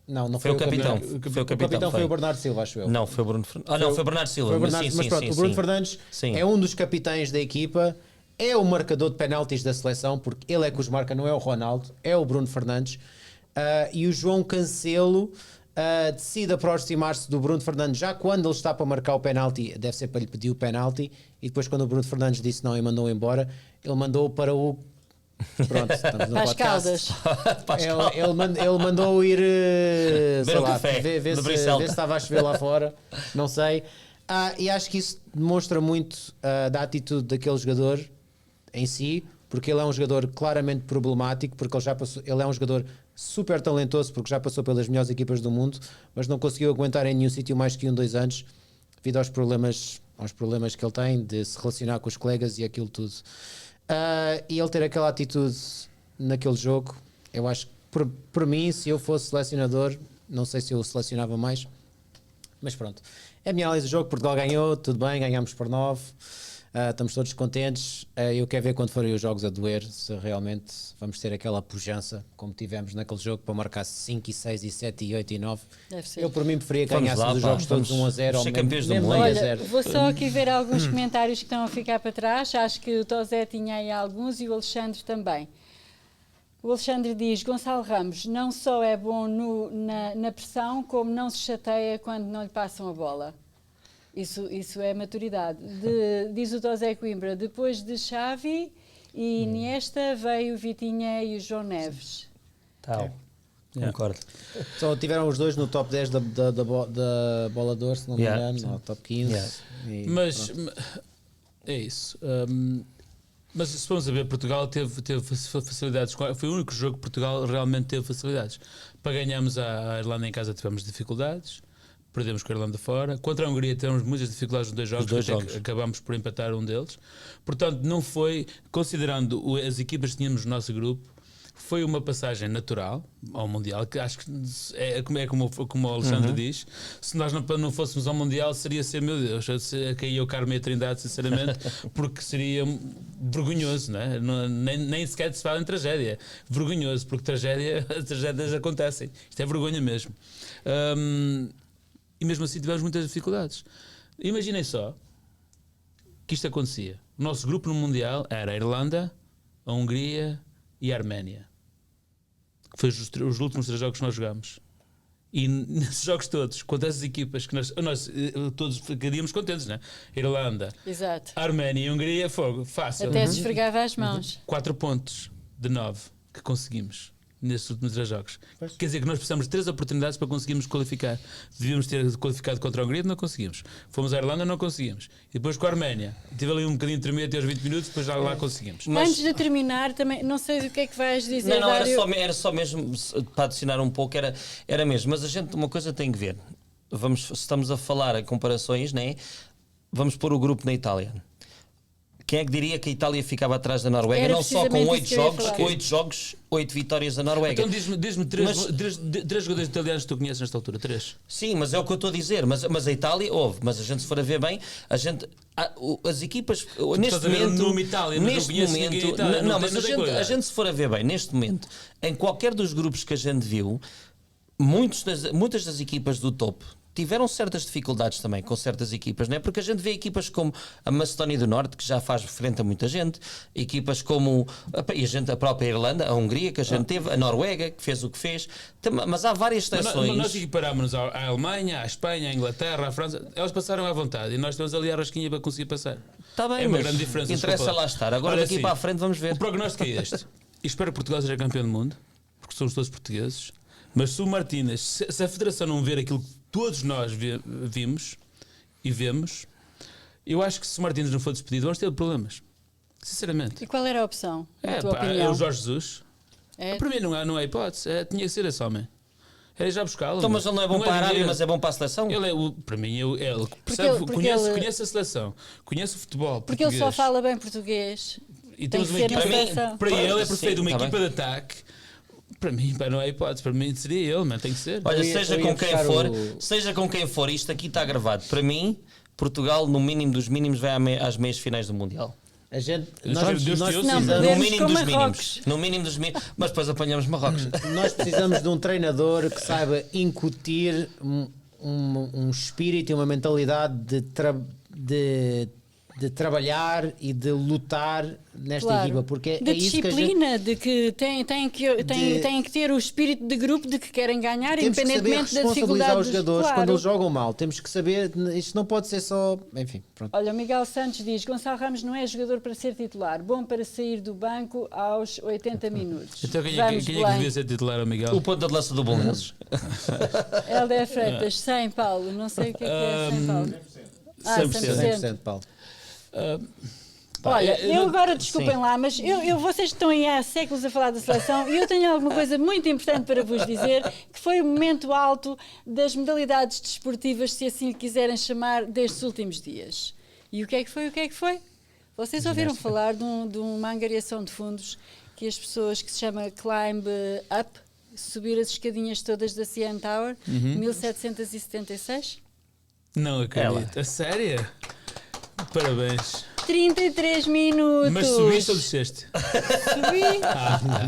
[SPEAKER 3] Não foi o capitão.
[SPEAKER 2] Foi o capitão.
[SPEAKER 3] Foi o Bernardo Silva, acho eu.
[SPEAKER 2] Não, foi o Bruno Fernandes. Não, foi o Bernardo Silva.
[SPEAKER 3] Foi o Bernardo, mas pronto, o Bruno Fernandes é um dos capitães da equipa, é o marcador de penaltis da seleção, porque ele é que os marca, não é o Ronaldo, é o Bruno Fernandes. E o João Cancelo decide aproximar-se do Bruno Fernandes já quando ele está para marcar o penalti, deve ser para lhe pedir o penalti, e depois quando o Bruno Fernandes disse não e mandou embora, ele mandou para o... Pronto, estamos no podcast. Ele mandou ir sei lá, ver se estava a chover lá fora, não sei. E acho que isso demonstra muito da atitude daquele jogador em si, porque ele é um jogador claramente problemático, porque ele é um jogador super talentoso, porque já passou pelas melhores equipas do mundo, mas não conseguiu aguentar em nenhum sítio mais que 2 anos, devido aos problemas que ele tem de se relacionar com os colegas e aquilo tudo. E ele ter aquela atitude naquele jogo, eu acho que por mim, se eu fosse selecionador, não sei se eu selecionava mais, mas pronto, é a minha análise do jogo. Portugal ganhou, tudo bem, ganhámos por 9, estamos todos contentes. Eu quero ver quando forem os jogos a doer, se realmente vamos ter aquela pujança como tivemos naquele jogo para marcar 5 e 6 e 7 e 8 e 9. Eu por mim preferia que ganhássemos os jogos todos 1-0 ou mesmo
[SPEAKER 1] 0. Vou só aqui ver alguns comentários que estão a ficar para trás. Acho que o Tosé tinha aí alguns e o Alexandre também. O Alexandre diz: Gonçalo Ramos não só é bom na pressão, como não se chateia quando não lhe passam a bola. Isso é maturidade. Diz o Tosé Coimbra: depois de Xavi e Iniesta veio o Vitinha e o João Neves.
[SPEAKER 2] Concordo.
[SPEAKER 3] Só tiveram os dois no top 10 da bola de ouro, se não me
[SPEAKER 2] Yeah.
[SPEAKER 3] engano, no top 15.
[SPEAKER 2] Yeah.
[SPEAKER 3] E
[SPEAKER 4] Mas
[SPEAKER 3] pronto.
[SPEAKER 4] é isso. Mas se formos a ver, Portugal teve facilidades. Foi o único jogo que Portugal realmente teve facilidades. Para ganharmos a Irlanda em casa tivemos dificuldades. Perdemos com a Irlanda fora. Contra a Hungria tivemos muitas dificuldades nos 2 jogos,
[SPEAKER 2] dois
[SPEAKER 4] até
[SPEAKER 2] jogos.
[SPEAKER 4] que acabámos por empatar um deles. Portanto, não foi, considerando as equipas que tínhamos no nosso grupo, foi uma passagem natural ao Mundial, que acho que é como o Alexandre diz. Se nós não fôssemos ao Mundial, seria ser, meu Deus, caía o Carme e a Trindade, sinceramente, porque seria vergonhoso, não é? Nem sequer se fala em tragédia. Vergonhoso, porque as tragédias acontecem. Isto é vergonha mesmo. E mesmo assim tivemos muitas dificuldades. Imaginem só que isto acontecia. O nosso grupo no Mundial era a Irlanda, a Hungria e a Arménia. Que foi os últimos 3 jogos que nós jogámos. E nesses jogos todos, contra essas equipas que nós todos ficaríamos contentes, não é? Irlanda,
[SPEAKER 1] Exato.
[SPEAKER 4] Arménia e Hungria, fogo, fácil.
[SPEAKER 1] Até se esfregava as mãos.
[SPEAKER 4] 4 pontos de 9 que conseguimos nesses últimos 3 jogos. Quer dizer que nós precisamos de 3 oportunidades para conseguirmos qualificar. Devíamos ter qualificado contra a Hungria, não conseguimos. Fomos à Irlanda, não conseguimos. E depois com a Arménia. Tive ali um bocadinho tremido até aos 20 minutos, depois já lá conseguimos.
[SPEAKER 1] Antes de terminar, também não sei o que é que vais dizer,
[SPEAKER 2] Não,
[SPEAKER 1] Dário.
[SPEAKER 2] era só mesmo para adicionar um pouco, era mesmo. Mas a gente, uma coisa tem que ver. Se estamos a falar em comparações, né? Vamos pôr o grupo na Itália. Quem é que diria que a Itália ficava atrás da Noruega?
[SPEAKER 1] Era
[SPEAKER 2] Não só com
[SPEAKER 1] precisamente
[SPEAKER 2] 8
[SPEAKER 1] isso que eu ia
[SPEAKER 2] jogos,
[SPEAKER 1] falar.
[SPEAKER 2] 8 jogos, 8 vitórias da Noruega.
[SPEAKER 4] Então diz-me 3 jogadores italianos que tu conheces nesta altura. 3.
[SPEAKER 2] Sim, mas é o que eu estou a dizer. Mas a Itália, mas a gente, se for a ver bem, as equipas, neste
[SPEAKER 4] estás a ver o
[SPEAKER 2] momento.
[SPEAKER 4] nome Itália, mas não
[SPEAKER 2] neste
[SPEAKER 4] conheces ninguém em
[SPEAKER 2] momento.
[SPEAKER 4] Itália, não
[SPEAKER 2] Mas
[SPEAKER 4] tem coisa.
[SPEAKER 2] a gente, se for a ver bem, neste momento, em qualquer dos grupos que a gente viu, muitas das equipas do topo tiveram certas dificuldades também com certas equipas, não é? Porque a gente vê equipas como a Macedónia do Norte, que já faz frente a muita gente, equipas como a própria Irlanda, a Hungria, que a gente teve, a Noruega, que fez o que fez, mas há várias seleções.
[SPEAKER 4] Mas nós equiparámos-nos à Alemanha, à Espanha, à Inglaterra, à França. Elas passaram à vontade e nós estamos ali à rasquinha para conseguir passar.
[SPEAKER 2] Está bem,
[SPEAKER 4] é uma
[SPEAKER 2] mas
[SPEAKER 4] grande diferença.
[SPEAKER 2] interessa
[SPEAKER 4] desculpa.
[SPEAKER 2] lá estar. Agora
[SPEAKER 4] Olha,
[SPEAKER 2] daqui
[SPEAKER 4] assim,
[SPEAKER 2] para a frente vamos ver.
[SPEAKER 4] O prognóstico é este. E espero que Portugal seja campeão do mundo, porque somos todos portugueses. Mas se o Martínez, se a Federação não ver aquilo que todos nós vimos e vemos, eu acho que se o Martínez não for despedido, vamos ter problemas. Sinceramente.
[SPEAKER 1] E qual era a opção, na tua opinião?
[SPEAKER 4] É o Jorge Jesus.
[SPEAKER 1] É?
[SPEAKER 4] Para mim não há hipótese. Tinha que ser esse homem. Era já buscá-lo.
[SPEAKER 2] Então, mas ele não é bom para a Arábia,
[SPEAKER 4] dinheiro.
[SPEAKER 2] mas é bom para a seleção?
[SPEAKER 4] Ele para mim, ele percebe,
[SPEAKER 1] porque ele-
[SPEAKER 4] conhece a seleção, conhece o futebol.
[SPEAKER 1] Porque ele só
[SPEAKER 4] português.
[SPEAKER 1] fala bem português.
[SPEAKER 4] E
[SPEAKER 1] tem
[SPEAKER 4] temos
[SPEAKER 1] que
[SPEAKER 4] uma
[SPEAKER 1] ser na
[SPEAKER 4] equipa.
[SPEAKER 1] seleção.
[SPEAKER 4] Para ele é
[SPEAKER 2] Sim,
[SPEAKER 4] perfeito, uma
[SPEAKER 2] tá
[SPEAKER 4] equipa
[SPEAKER 2] bem.
[SPEAKER 4] de ataque. Para mim, não é hipótese. Para mim seria ele, mas tem que ser.
[SPEAKER 2] Olha,
[SPEAKER 3] Eu ia
[SPEAKER 2] seja com quem for, isto aqui está gravado. Para mim, Portugal, no mínimo dos mínimos, vai às meias finais do Mundial.
[SPEAKER 3] A gente,
[SPEAKER 4] Deus te ouça.
[SPEAKER 1] Não,
[SPEAKER 3] precisamos,
[SPEAKER 2] No
[SPEAKER 1] Perdemos
[SPEAKER 2] mínimo
[SPEAKER 1] com
[SPEAKER 2] dos
[SPEAKER 1] Marrocos.
[SPEAKER 2] mínimos. No mínimo dos mínimos. Mas depois apanhamos Marrocos.
[SPEAKER 3] nós precisamos de um treinador que saiba incutir um espírito e uma mentalidade de trabalhar e de lutar nesta
[SPEAKER 1] Claro.
[SPEAKER 3] equipa, porque
[SPEAKER 1] de
[SPEAKER 3] é isso que a gente
[SPEAKER 1] disciplina, de que têm que ter o espírito de grupo de que querem ganhar,
[SPEAKER 3] temos que saber
[SPEAKER 1] independentemente da
[SPEAKER 3] responsabilizar
[SPEAKER 1] dificuldade.
[SPEAKER 3] os jogadores
[SPEAKER 1] Claro.
[SPEAKER 3] quando eles jogam mal. Temos que saber, isto não pode ser só, enfim, pronto.
[SPEAKER 1] Olha, o Miguel Santos diz: Gonçalo Ramos não é jogador para ser titular, bom para sair do banco aos 80 minutos.
[SPEAKER 4] Então quem é
[SPEAKER 1] Vamos,
[SPEAKER 4] que
[SPEAKER 1] Belém.
[SPEAKER 4] devia ser titular, o Miguel?
[SPEAKER 2] O ponto de lança do Bolonenses.
[SPEAKER 1] Helder Freitas, 100 Paulo, não sei o que é 100 Paulo.
[SPEAKER 4] 100%.
[SPEAKER 3] 100%, Paulo.
[SPEAKER 1] Olha, eu agora, desculpem lá, mas vocês estão aí há séculos a falar da seleção e eu tenho alguma coisa muito importante para vos dizer, que foi o momento alto das modalidades desportivas, se assim lhe quiserem chamar, destes últimos dias. E o que é que foi? Vocês ouviram falar de uma angariação de fundos que as pessoas, que se chama Climb Up, subir as escadinhas todas da CN Tower, 1776?
[SPEAKER 4] Não acredito. A sério? Parabéns.
[SPEAKER 1] 33 minutos.
[SPEAKER 4] Mas subiste ou desceste?
[SPEAKER 1] Subi.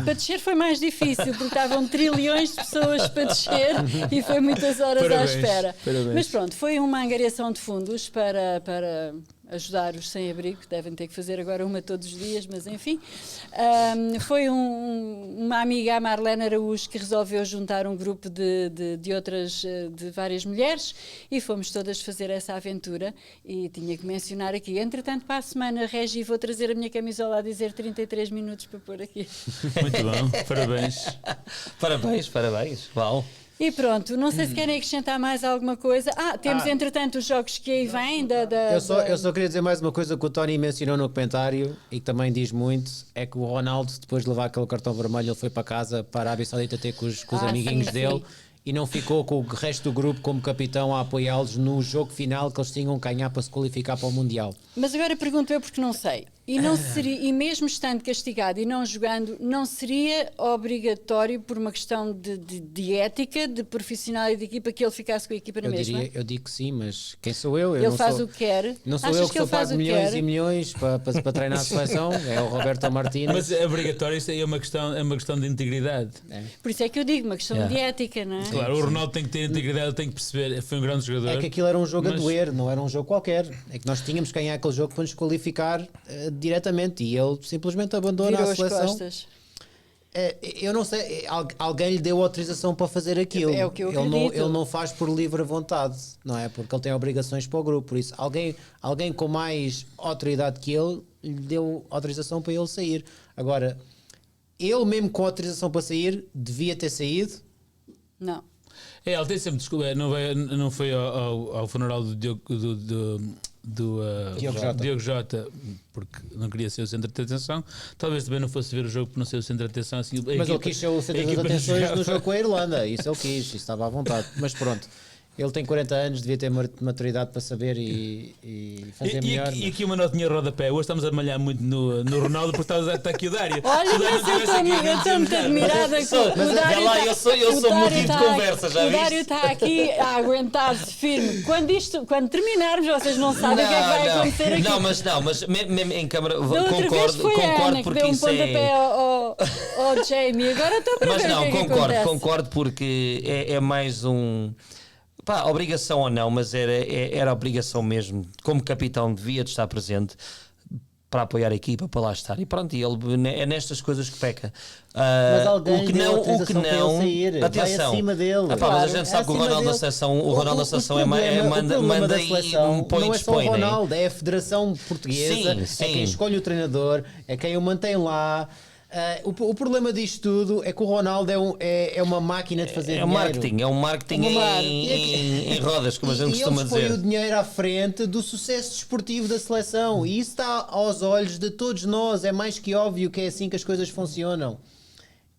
[SPEAKER 1] Para descer foi mais difícil, porque estavam trilhões de pessoas para descer e foi muitas horas
[SPEAKER 4] Parabéns,
[SPEAKER 1] à espera.
[SPEAKER 4] parabéns.
[SPEAKER 1] Mas pronto, foi uma angariação de fundos para ajudar os sem-abrigo, devem ter que fazer agora uma todos os dias, mas enfim. Foi uma amiga, a Marlene Araújo, que resolveu juntar um grupo de várias mulheres e fomos todas fazer essa aventura. E tinha que mencionar aqui, entretanto, para a semana, Regi, vou trazer a minha camisola a dizer 33 minutos para pôr aqui.
[SPEAKER 4] Muito bom, parabéns.
[SPEAKER 2] Parabéns. Uau.
[SPEAKER 1] E pronto, não sei se querem acrescentar mais alguma coisa. Temos entretanto os jogos que aí vêm
[SPEAKER 3] Eu só queria dizer mais uma coisa que o Tony mencionou no comentário e que também diz muito, é que o Ronaldo, depois de levar aquele cartão vermelho, ele foi para casa, para a Arábia Saudita ter com os amiguinhos
[SPEAKER 1] sim,
[SPEAKER 3] dele.
[SPEAKER 1] sim.
[SPEAKER 3] E não ficou com o resto do grupo como capitão a apoiá-los no jogo final que eles tinham que ganhar para se qualificar para o Mundial.
[SPEAKER 1] Mas agora pergunto eu porque não sei. E, não seria, e mesmo estando castigado e não jogando, não seria obrigatório por uma questão de ética, de profissional e de equipa, que ele ficasse com a equipa na mesma?
[SPEAKER 3] Eu digo que sim, mas quem sou eu? Eu
[SPEAKER 1] Ele
[SPEAKER 3] não
[SPEAKER 1] faz
[SPEAKER 3] sou,
[SPEAKER 1] o que quer.
[SPEAKER 3] Não sou
[SPEAKER 1] Achas
[SPEAKER 3] eu que sou
[SPEAKER 1] ele faz
[SPEAKER 3] pago
[SPEAKER 1] o que
[SPEAKER 3] milhões
[SPEAKER 1] quer?
[SPEAKER 3] e milhões para treinar a seleção, é o Roberto Martínez.
[SPEAKER 4] Mas é obrigatório, isso aí é uma questão de integridade.
[SPEAKER 1] Por isso é que eu digo, uma questão de ética, não é?
[SPEAKER 4] Claro, o Ronaldo tem que ter integridade, tem que perceber, foi um grande jogador.
[SPEAKER 3] É que aquilo era um jogo a
[SPEAKER 4] Mas-
[SPEAKER 3] doer, não era um jogo qualquer. É que nós tínhamos que ganhar aquele jogo para nos qualificar diretamente e ele simplesmente abandona
[SPEAKER 1] Virou
[SPEAKER 3] a
[SPEAKER 1] as
[SPEAKER 3] seleção.
[SPEAKER 1] costas.
[SPEAKER 3] Eu não sei, alguém lhe deu autorização para fazer aquilo.
[SPEAKER 1] É o que eu
[SPEAKER 3] ele, não,
[SPEAKER 1] acredito.
[SPEAKER 3] ele não faz por livre vontade, não é? Porque ele tem obrigações para o grupo. Por isso, alguém com mais autoridade que ele lhe deu autorização para ele sair. Agora, ele mesmo com autorização para sair, devia ter saído.
[SPEAKER 1] Não.
[SPEAKER 4] Ele tem sempre desculpa, não foi ao funeral do Diogo
[SPEAKER 3] Diogo
[SPEAKER 4] Jota, porque não queria ser o centro de atenção. Talvez também não fosse ver o jogo por não ser o centro de atenção. Assim,
[SPEAKER 3] Mas ele quis ser o centro das atenções no jogo com a Irlanda. Isso ele quis, isso estava à vontade. Mas pronto, ele tem 40 anos, devia ter maturidade para saber e fazer melhor.
[SPEAKER 4] E aqui uma notinha rodapé. Hoje estamos a malhar muito no Ronaldo porque está aqui o Dário.
[SPEAKER 1] Olha,
[SPEAKER 4] Se o Dário
[SPEAKER 1] mas
[SPEAKER 4] não
[SPEAKER 1] eu
[SPEAKER 4] estivesse aqui, não
[SPEAKER 1] estou muito
[SPEAKER 4] dizíamos nada.
[SPEAKER 1] admirada que
[SPEAKER 2] Sou-
[SPEAKER 1] o Dário
[SPEAKER 2] vê lá,
[SPEAKER 1] tá-
[SPEAKER 2] eu sou
[SPEAKER 1] o
[SPEAKER 2] motivo
[SPEAKER 1] Dário
[SPEAKER 2] de
[SPEAKER 1] tá
[SPEAKER 2] conversa, já
[SPEAKER 1] O
[SPEAKER 2] viste?
[SPEAKER 1] Dário está aqui a aguentar-se firme. Quando terminarmos, vocês não sabem o que é que vai acontecer aqui.
[SPEAKER 2] Não, mas mesmo em câmara,
[SPEAKER 1] Da outra vez foi a Ana
[SPEAKER 2] concordo
[SPEAKER 1] que
[SPEAKER 2] porque
[SPEAKER 1] deu um
[SPEAKER 2] isso
[SPEAKER 1] pontapé
[SPEAKER 2] é.
[SPEAKER 1] ao Jamie. Agora estou para
[SPEAKER 2] Mas
[SPEAKER 1] ver
[SPEAKER 2] não,
[SPEAKER 1] o que é que
[SPEAKER 2] concordo,
[SPEAKER 1] acontece.
[SPEAKER 2] concordo porque é mais um. Pá, obrigação ou não, mas era obrigação mesmo. Como capitão, devia de estar presente para apoiar a equipa, para lá estar. E pronto, e ele é nestas coisas que peca.
[SPEAKER 3] Mas alguém
[SPEAKER 2] o que
[SPEAKER 3] deu
[SPEAKER 2] não,
[SPEAKER 3] autorização para ele sair.
[SPEAKER 2] atenção.
[SPEAKER 3] Vai acima dele.
[SPEAKER 2] Mas a
[SPEAKER 3] Claro,
[SPEAKER 2] gente sabe que o
[SPEAKER 3] acima
[SPEAKER 2] Ronaldo da
[SPEAKER 3] dele.
[SPEAKER 2] seleção, o Ronaldo da seleção
[SPEAKER 3] o problema
[SPEAKER 2] manda
[SPEAKER 3] da
[SPEAKER 2] aí,
[SPEAKER 3] seleção
[SPEAKER 2] põe
[SPEAKER 3] não
[SPEAKER 2] e
[SPEAKER 3] é só o
[SPEAKER 2] dispõe, né?
[SPEAKER 3] Ronaldo, é a Federação Portuguesa,
[SPEAKER 2] Sim,
[SPEAKER 3] é
[SPEAKER 2] sim.
[SPEAKER 3] quem escolhe o treinador, é quem o mantém lá. O problema disto tudo é que o Ronaldo é uma máquina de fazer
[SPEAKER 2] É
[SPEAKER 3] dinheiro.
[SPEAKER 2] um marketing em rodas, como a gente
[SPEAKER 3] E
[SPEAKER 2] costuma
[SPEAKER 3] eles põem
[SPEAKER 2] dizer.
[SPEAKER 3] o dinheiro à frente do sucesso desportivo da seleção e isso está aos olhos de todos nós, é mais que óbvio que é assim que as coisas funcionam.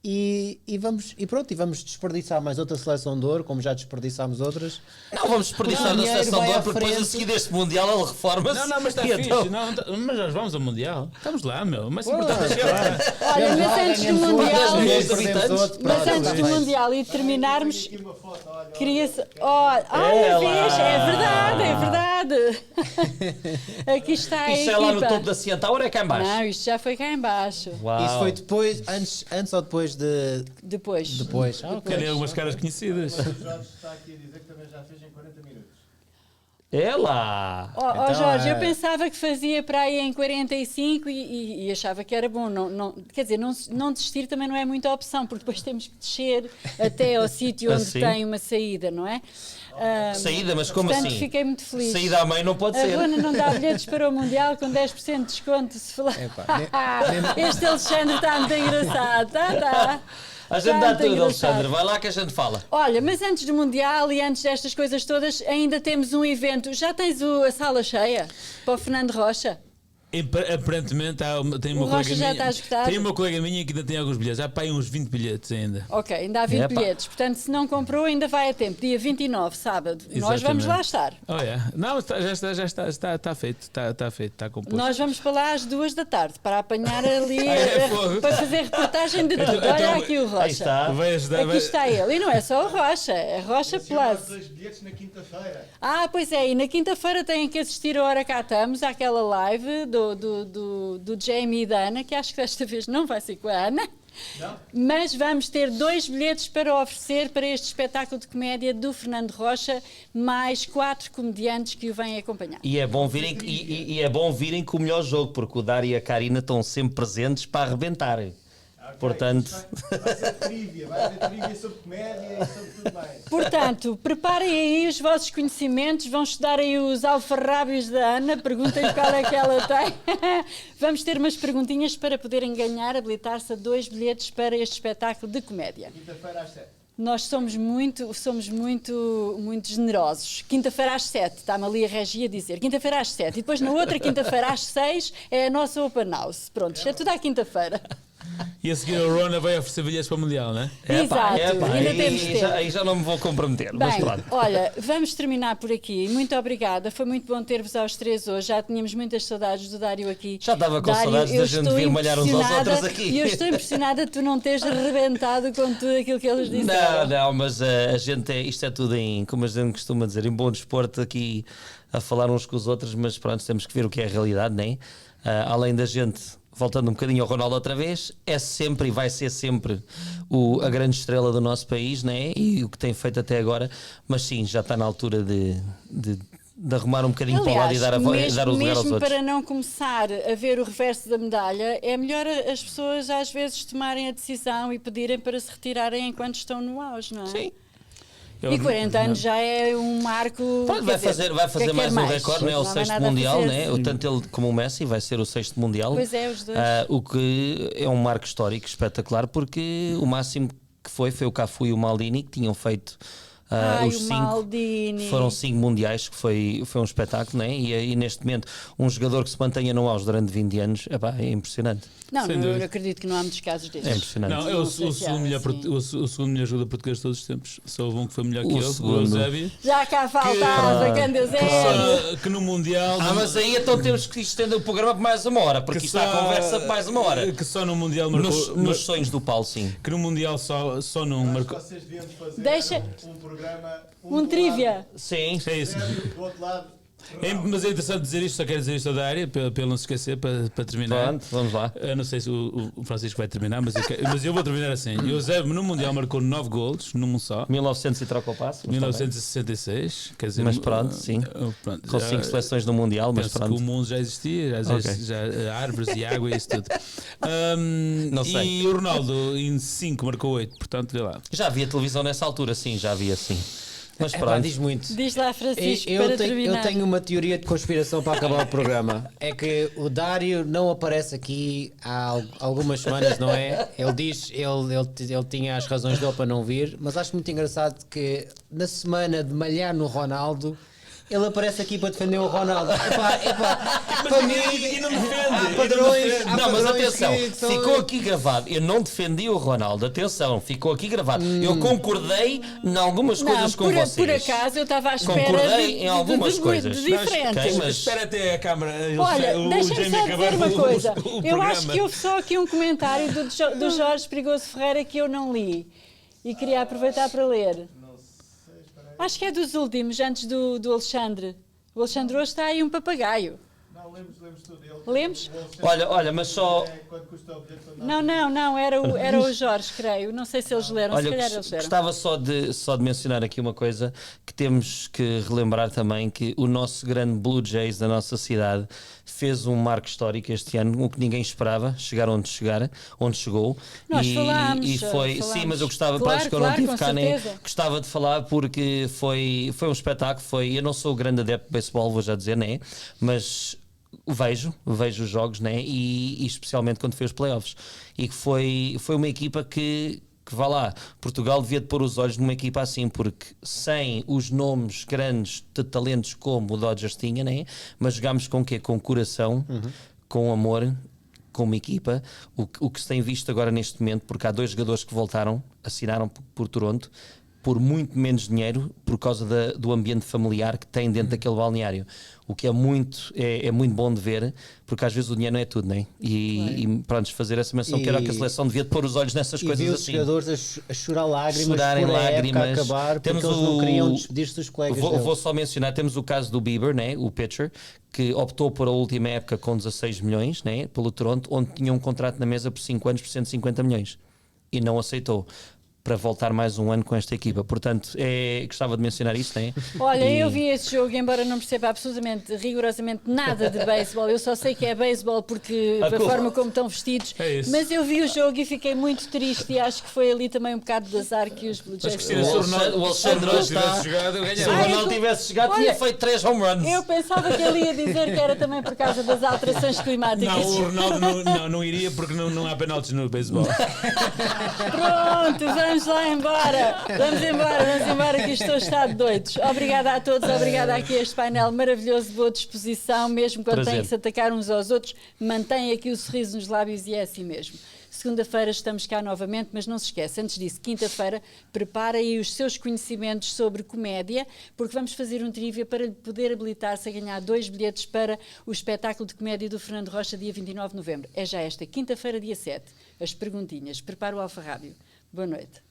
[SPEAKER 3] E vamos desperdiçar mais outra seleção de ouro, como já desperdiçámos outras.
[SPEAKER 2] Não vamos desperdiçar
[SPEAKER 3] O
[SPEAKER 2] da
[SPEAKER 3] dinheiro
[SPEAKER 2] seleção
[SPEAKER 3] vai
[SPEAKER 2] de
[SPEAKER 3] à
[SPEAKER 2] ouro, porque depois a
[SPEAKER 3] frente.
[SPEAKER 2] seguir deste Mundial ele reforma-se.
[SPEAKER 4] Não, mas está
[SPEAKER 2] E
[SPEAKER 4] fixe.
[SPEAKER 2] então-
[SPEAKER 4] Mas nós vamos ao Mundial. Estamos lá, meu. O mais importante é chegar lá.
[SPEAKER 1] Olha, mas antes do Mundial.
[SPEAKER 2] milhões de habitantes.
[SPEAKER 1] Mas antes do Mundial e terminarmos, queria-se. É verdade, é verdade. Aqui está a
[SPEAKER 2] Isto é lá no
[SPEAKER 1] equipa.
[SPEAKER 2] topo da CN Tower ou é cá em baixo?
[SPEAKER 1] Não, isto já foi cá em baixo.
[SPEAKER 2] Uau.
[SPEAKER 3] Isso foi depois, antes ou depois de.
[SPEAKER 1] Depois.
[SPEAKER 3] Depois.
[SPEAKER 4] Tem algumas caras conhecidas.
[SPEAKER 7] Está aqui a dizer que também já fez em 40 minutos.
[SPEAKER 2] É lá.
[SPEAKER 1] Ó Jorge, eu pensava que fazia para aí em 45 e achava que era bom. Quer dizer, não desistir também não é muita opção, porque depois temos que descer até ao sítio onde
[SPEAKER 2] Assim?
[SPEAKER 1] tem uma saída, não é?
[SPEAKER 2] Saída, mas como
[SPEAKER 1] Portanto,
[SPEAKER 2] assim?
[SPEAKER 1] fiquei muito feliz.
[SPEAKER 2] Saída à mãe não pode
[SPEAKER 1] A
[SPEAKER 2] ser.
[SPEAKER 1] Rona não dá bilhetes para o Mundial com 10% de desconto, se falar. Este Alexandre está muito engraçado. Tá.
[SPEAKER 2] A gente
[SPEAKER 1] Está
[SPEAKER 2] dá
[SPEAKER 1] muito
[SPEAKER 2] tudo,
[SPEAKER 1] engraçado.
[SPEAKER 2] Alexandre. Vai lá que a gente fala.
[SPEAKER 1] Olha, mas antes do Mundial e antes destas coisas todas, ainda temos um evento. Já tens a sala cheia para o Fernando Rocha?
[SPEAKER 4] Aparentemente tem uma
[SPEAKER 1] O Rocha
[SPEAKER 4] colega
[SPEAKER 1] já
[SPEAKER 4] minha.
[SPEAKER 1] está esgotado?
[SPEAKER 4] Tem uma colega minha que ainda tem alguns bilhetes. Já para aí uns 20 bilhetes ainda.
[SPEAKER 1] Ok, ainda há 20
[SPEAKER 2] Epa.
[SPEAKER 1] bilhetes. Portanto, se não comprou, ainda vai a tempo. Dia 29, sábado. Nós vamos
[SPEAKER 4] Exatamente.
[SPEAKER 1] lá estar.
[SPEAKER 4] Oh, yeah. Não, já está feito. Está feito, está composto.
[SPEAKER 1] Nós vamos para lá às 2 da tarde para apanhar ali,
[SPEAKER 4] É fogo.
[SPEAKER 1] para fazer reportagem de tudo.
[SPEAKER 4] Então,
[SPEAKER 1] Olha aqui o Rocha.
[SPEAKER 2] Aí está.
[SPEAKER 4] Vai ajudar.
[SPEAKER 1] Aqui está ele. E não é só o Rocha, é Rocha Plus.
[SPEAKER 7] 2 bilhetes na quinta-feira.
[SPEAKER 1] Pois é, e na quinta-feira têm que assistir a Hora Cá Estamos, àquela live do Jamie e da Ana, que acho que desta vez não vai ser com a Ana. Mas vamos ter 2 bilhetes para oferecer para este espetáculo de comédia do Fernando Rocha, mais 4 comediantes que o vêm acompanhar.
[SPEAKER 2] E é bom virem, é bom virem com o melhor jogo, porque o Dário e a Karina estão sempre presentes para arrebentar. Portanto,
[SPEAKER 7] Vai ser trivia, vai haver trivia sobre comédia e sobre tudo mais.
[SPEAKER 1] Portanto, preparem aí os vossos conhecimentos, vão estudar aí os alfarrábios da Ana, perguntem qual é que ela tem. Vamos ter umas perguntinhas para poderem ganhar, habilitar-se a 2 bilhetes para este espetáculo de comédia.
[SPEAKER 7] Quinta-feira às 7.
[SPEAKER 1] Nós somos muito generosos. Quinta-feira às 7, está-me ali a Regia a dizer. Quinta-feira às 7 e depois na outra quinta-feira às 6 é a nossa open house. Pronto, isto é tudo à quinta-feira.
[SPEAKER 4] E a seguir a Rona vai oferecer bilhetes para o Mundial, não é?
[SPEAKER 1] Exato, ainda temos tempo.
[SPEAKER 2] aí já não me vou comprometer, mas
[SPEAKER 1] Bem,
[SPEAKER 2] pronto.
[SPEAKER 1] olha, vamos terminar por aqui. Muito obrigada, foi muito bom ter-vos aos 3 hoje. Já tínhamos muitas saudades do Dário aqui.
[SPEAKER 2] Já estava com
[SPEAKER 1] Dário,
[SPEAKER 2] saudades da
[SPEAKER 1] eu
[SPEAKER 2] gente
[SPEAKER 1] estou
[SPEAKER 2] vir malhar uns aos
[SPEAKER 1] impressionada
[SPEAKER 2] outros aqui.
[SPEAKER 1] E eu estou impressionada de tu não teres arrebentado com tudo aquilo que eles disseram.
[SPEAKER 2] Não, mas a gente isto é tudo como a gente costuma dizer, em bom desporto aqui a falar uns com os outros, mas pronto, temos que ver o que é a realidade, não é? Além da gente, voltando um bocadinho ao Ronaldo outra vez, é sempre e vai ser sempre a grande estrela do nosso país, não é? E o que tem feito até agora, mas sim, já está na altura de arrumar um bocadinho para o lado e dar o lugar aos
[SPEAKER 1] mesmo
[SPEAKER 2] outros.
[SPEAKER 1] para não começar a ver o reverso da medalha, é melhor as pessoas às vezes tomarem a decisão e pedirem para se retirarem enquanto estão no auge, não é?
[SPEAKER 2] Sim.
[SPEAKER 1] E 40 anos já é um marco.
[SPEAKER 2] Pronto, vai fazer mais um recorde, não é? O
[SPEAKER 1] Não há
[SPEAKER 2] 6º
[SPEAKER 1] nada a
[SPEAKER 2] Mundial,
[SPEAKER 1] fazer.
[SPEAKER 2] né? Tanto ele como o Messi vai ser o 6º Mundial.
[SPEAKER 1] Pois é, os dois.
[SPEAKER 2] O que é um marco histórico espetacular, porque o máximo que foi o Cafu e o Maldini, que tinham feito os
[SPEAKER 1] o
[SPEAKER 2] 5.
[SPEAKER 1] Maldini.
[SPEAKER 2] Foram 5 mundiais, que foi um espetáculo, né? E neste momento, um jogador que se mantenha no auge durante 20 anos, é impressionante.
[SPEAKER 1] Não,
[SPEAKER 4] Sem
[SPEAKER 1] eu
[SPEAKER 4] dúvida.
[SPEAKER 1] acredito que não há muitos casos destes.
[SPEAKER 2] É impressionante.
[SPEAKER 4] Não, é
[SPEAKER 1] Não
[SPEAKER 4] o
[SPEAKER 1] sei se há,
[SPEAKER 4] segundo melhor,
[SPEAKER 1] sim.
[SPEAKER 4] o segundo melhor jogador português de todos os tempos. Só houve um que foi melhor que
[SPEAKER 2] O
[SPEAKER 4] ele, o
[SPEAKER 2] segundo.
[SPEAKER 4] Eusébio.
[SPEAKER 1] Já cá faltava, que Deus é.
[SPEAKER 4] Que no Mundial.
[SPEAKER 2] Mas aí então temos que estender o programa por mais 1 hora, porque isto está a conversa por mais 1 hora.
[SPEAKER 4] Que só no Mundial marcou.
[SPEAKER 2] Nos sonhos do Paulo, sim.
[SPEAKER 4] Que no Mundial só não marcou.
[SPEAKER 7] Vocês deviam fazer
[SPEAKER 1] Deixa-
[SPEAKER 7] um programa.
[SPEAKER 1] Um trivia.
[SPEAKER 2] Sim.
[SPEAKER 4] É isso.
[SPEAKER 7] Do outro lado.
[SPEAKER 4] Mas é interessante dizer isto, só quero dizer isto da área, para ele não se esquecer, para terminar.
[SPEAKER 2] Pronto, vamos lá.
[SPEAKER 4] Eu não sei se o Francisco vai terminar, mas eu vou terminar assim. O Eusébio no Mundial marcou 9 golos, num só.
[SPEAKER 2] 1900 e troca o passo. mas está bem.
[SPEAKER 4] 1966, quer dizer,
[SPEAKER 2] Mas pronto, sim.
[SPEAKER 4] pronto,
[SPEAKER 2] Com
[SPEAKER 4] já-
[SPEAKER 2] 5 seleções no Mundial, mas
[SPEAKER 4] penso
[SPEAKER 2] pronto.
[SPEAKER 4] que o mundo já existia, já árvores e água e isso tudo.
[SPEAKER 2] Não sei.
[SPEAKER 4] E o Ronaldo em 5 marcou 8, portanto, vê lá.
[SPEAKER 2] Já havia televisão nessa altura, sim, já havia sim. Mas
[SPEAKER 3] Epá,
[SPEAKER 2] pronto.
[SPEAKER 3] diz muito.
[SPEAKER 1] Diz lá, Francisco,
[SPEAKER 3] Eu
[SPEAKER 1] para
[SPEAKER 3] tenho,
[SPEAKER 1] terminar.
[SPEAKER 3] eu tenho uma teoria de conspiração para acabar o programa. É que o Dário não aparece aqui há algumas semanas, não é? Ele diz, ele tinha as razões dele para não vir, mas acho muito engraçado que na semana de malhar no Ronaldo, ele aparece aqui para defender o Ronaldo. Para mim,
[SPEAKER 4] E não defende.
[SPEAKER 3] há padrões. há
[SPEAKER 2] Não, mas
[SPEAKER 3] padrões
[SPEAKER 2] atenção,
[SPEAKER 3] que são-
[SPEAKER 2] ficou aqui gravado. Eu não defendi o Ronaldo, atenção, ficou aqui gravado. Eu concordei em algumas coisas com vocês.
[SPEAKER 1] por acaso eu estava à espera
[SPEAKER 2] Concordei em algumas coisas.
[SPEAKER 1] de diferentes.
[SPEAKER 2] Ok, mas-
[SPEAKER 4] Espera até a câmara.
[SPEAKER 1] Olha, deixa-me só dizer uma coisa. Eu
[SPEAKER 4] programa.
[SPEAKER 1] acho que houve só aqui um comentário do Jorge Perigoso Ferreira que eu não li e queria aproveitar para ler. Acho que é dos últimos, antes do Alexandre. O Alexandre hoje está aí um papagaio.
[SPEAKER 7] Não, lemos tudo.
[SPEAKER 1] Lemos?
[SPEAKER 2] Olha, mas só.
[SPEAKER 7] Quanto custa o bilhete?
[SPEAKER 1] Não, era o Jorge, creio. Não sei se eles leram, se
[SPEAKER 2] Olha,
[SPEAKER 1] calhar eles leram.
[SPEAKER 2] gostava só de mencionar aqui uma coisa que temos que relembrar também, que o nosso grande Blue Jays da nossa cidade fez um marco histórico este ano, o que ninguém esperava, chegar onde chegou.
[SPEAKER 1] Nós
[SPEAKER 2] e,
[SPEAKER 1] falámos,
[SPEAKER 2] e foi,
[SPEAKER 1] falámos.
[SPEAKER 2] sim, mas eu gostava,
[SPEAKER 1] Claro,
[SPEAKER 2] acho que eu não
[SPEAKER 1] claro,
[SPEAKER 2] tive
[SPEAKER 1] com
[SPEAKER 2] cá, né?
[SPEAKER 1] certeza.
[SPEAKER 2] Gostava de falar porque foi um espetáculo, eu não sou grande adepto de beisebol, vou já dizer, né? Mas vejo os jogos, né? E especialmente quando foi os playoffs, e que foi uma equipa que vá lá, Portugal devia de pôr os olhos numa equipa assim, porque sem os nomes grandes de talentos como o Dodgers tinha, né? Mas jogámos com o quê? Com coração, com amor, com uma equipa, o que se tem visto agora neste momento, porque há 2 jogadores que voltaram, assinaram por Toronto, por muito menos dinheiro, por causa do ambiente familiar que tem dentro daquele balneário. O que é muito bom de ver, porque às vezes o dinheiro não é tudo, não é? E pronto, fazer essa menção, que era que a seleção devia de pôr os olhos nessas
[SPEAKER 3] E
[SPEAKER 2] coisas
[SPEAKER 3] vi os
[SPEAKER 2] assim.
[SPEAKER 3] jogadores a chorar lágrimas
[SPEAKER 2] Chorarem
[SPEAKER 3] por a época
[SPEAKER 2] lágrimas.
[SPEAKER 3] a acabar, porque
[SPEAKER 2] Temos
[SPEAKER 3] eles não queriam despedir-se dos colegas deles.
[SPEAKER 2] Vou só mencionar, temos o caso do Bieber, né, o pitcher, que optou por a última época com 16 milhões, né, pelo Toronto, onde tinha um contrato na mesa por 5 anos por 150 milhões. e não aceitou para voltar mais um ano com esta equipa. Portanto, gostava de mencionar isso, não é?
[SPEAKER 1] Olha, eu vi esse jogo, embora não perceba absolutamente, rigorosamente nada de beisebol. Eu só sei que é beisebol porque da forma como estão vestidos. Mas eu vi o jogo e fiquei muito triste e acho que foi ali também um bocado de azar que os Blue Jays...
[SPEAKER 2] O Alexandre está... Se o Ronaldo tivesse jogado, tinha feito 3 home runs.
[SPEAKER 1] Eu pensava que ele ia dizer que era também por causa das alterações climáticas.
[SPEAKER 4] Não, o Ronaldo não iria porque não há penaltis no beisebol.
[SPEAKER 1] Pronto, vamos lá embora. Vamos embora que estou está de doidos. Obrigada a todos, obrigada aqui a este painel maravilhoso, de boa disposição, mesmo quando têm que se atacar uns aos outros, mantém aqui o sorriso nos lábios e é assim mesmo. Segunda-feira estamos cá novamente, mas não se esqueça, antes disso, quinta-feira, prepara aí os seus conhecimentos sobre comédia, porque vamos fazer um trivia para lhe poder habilitar-se a ganhar 2 bilhetes para o espetáculo de comédia do Fernando Rocha, dia 29 de novembro. É já esta quinta-feira, dia 7. As perguntinhas. Prepara o Alfarrábio. Boa noite.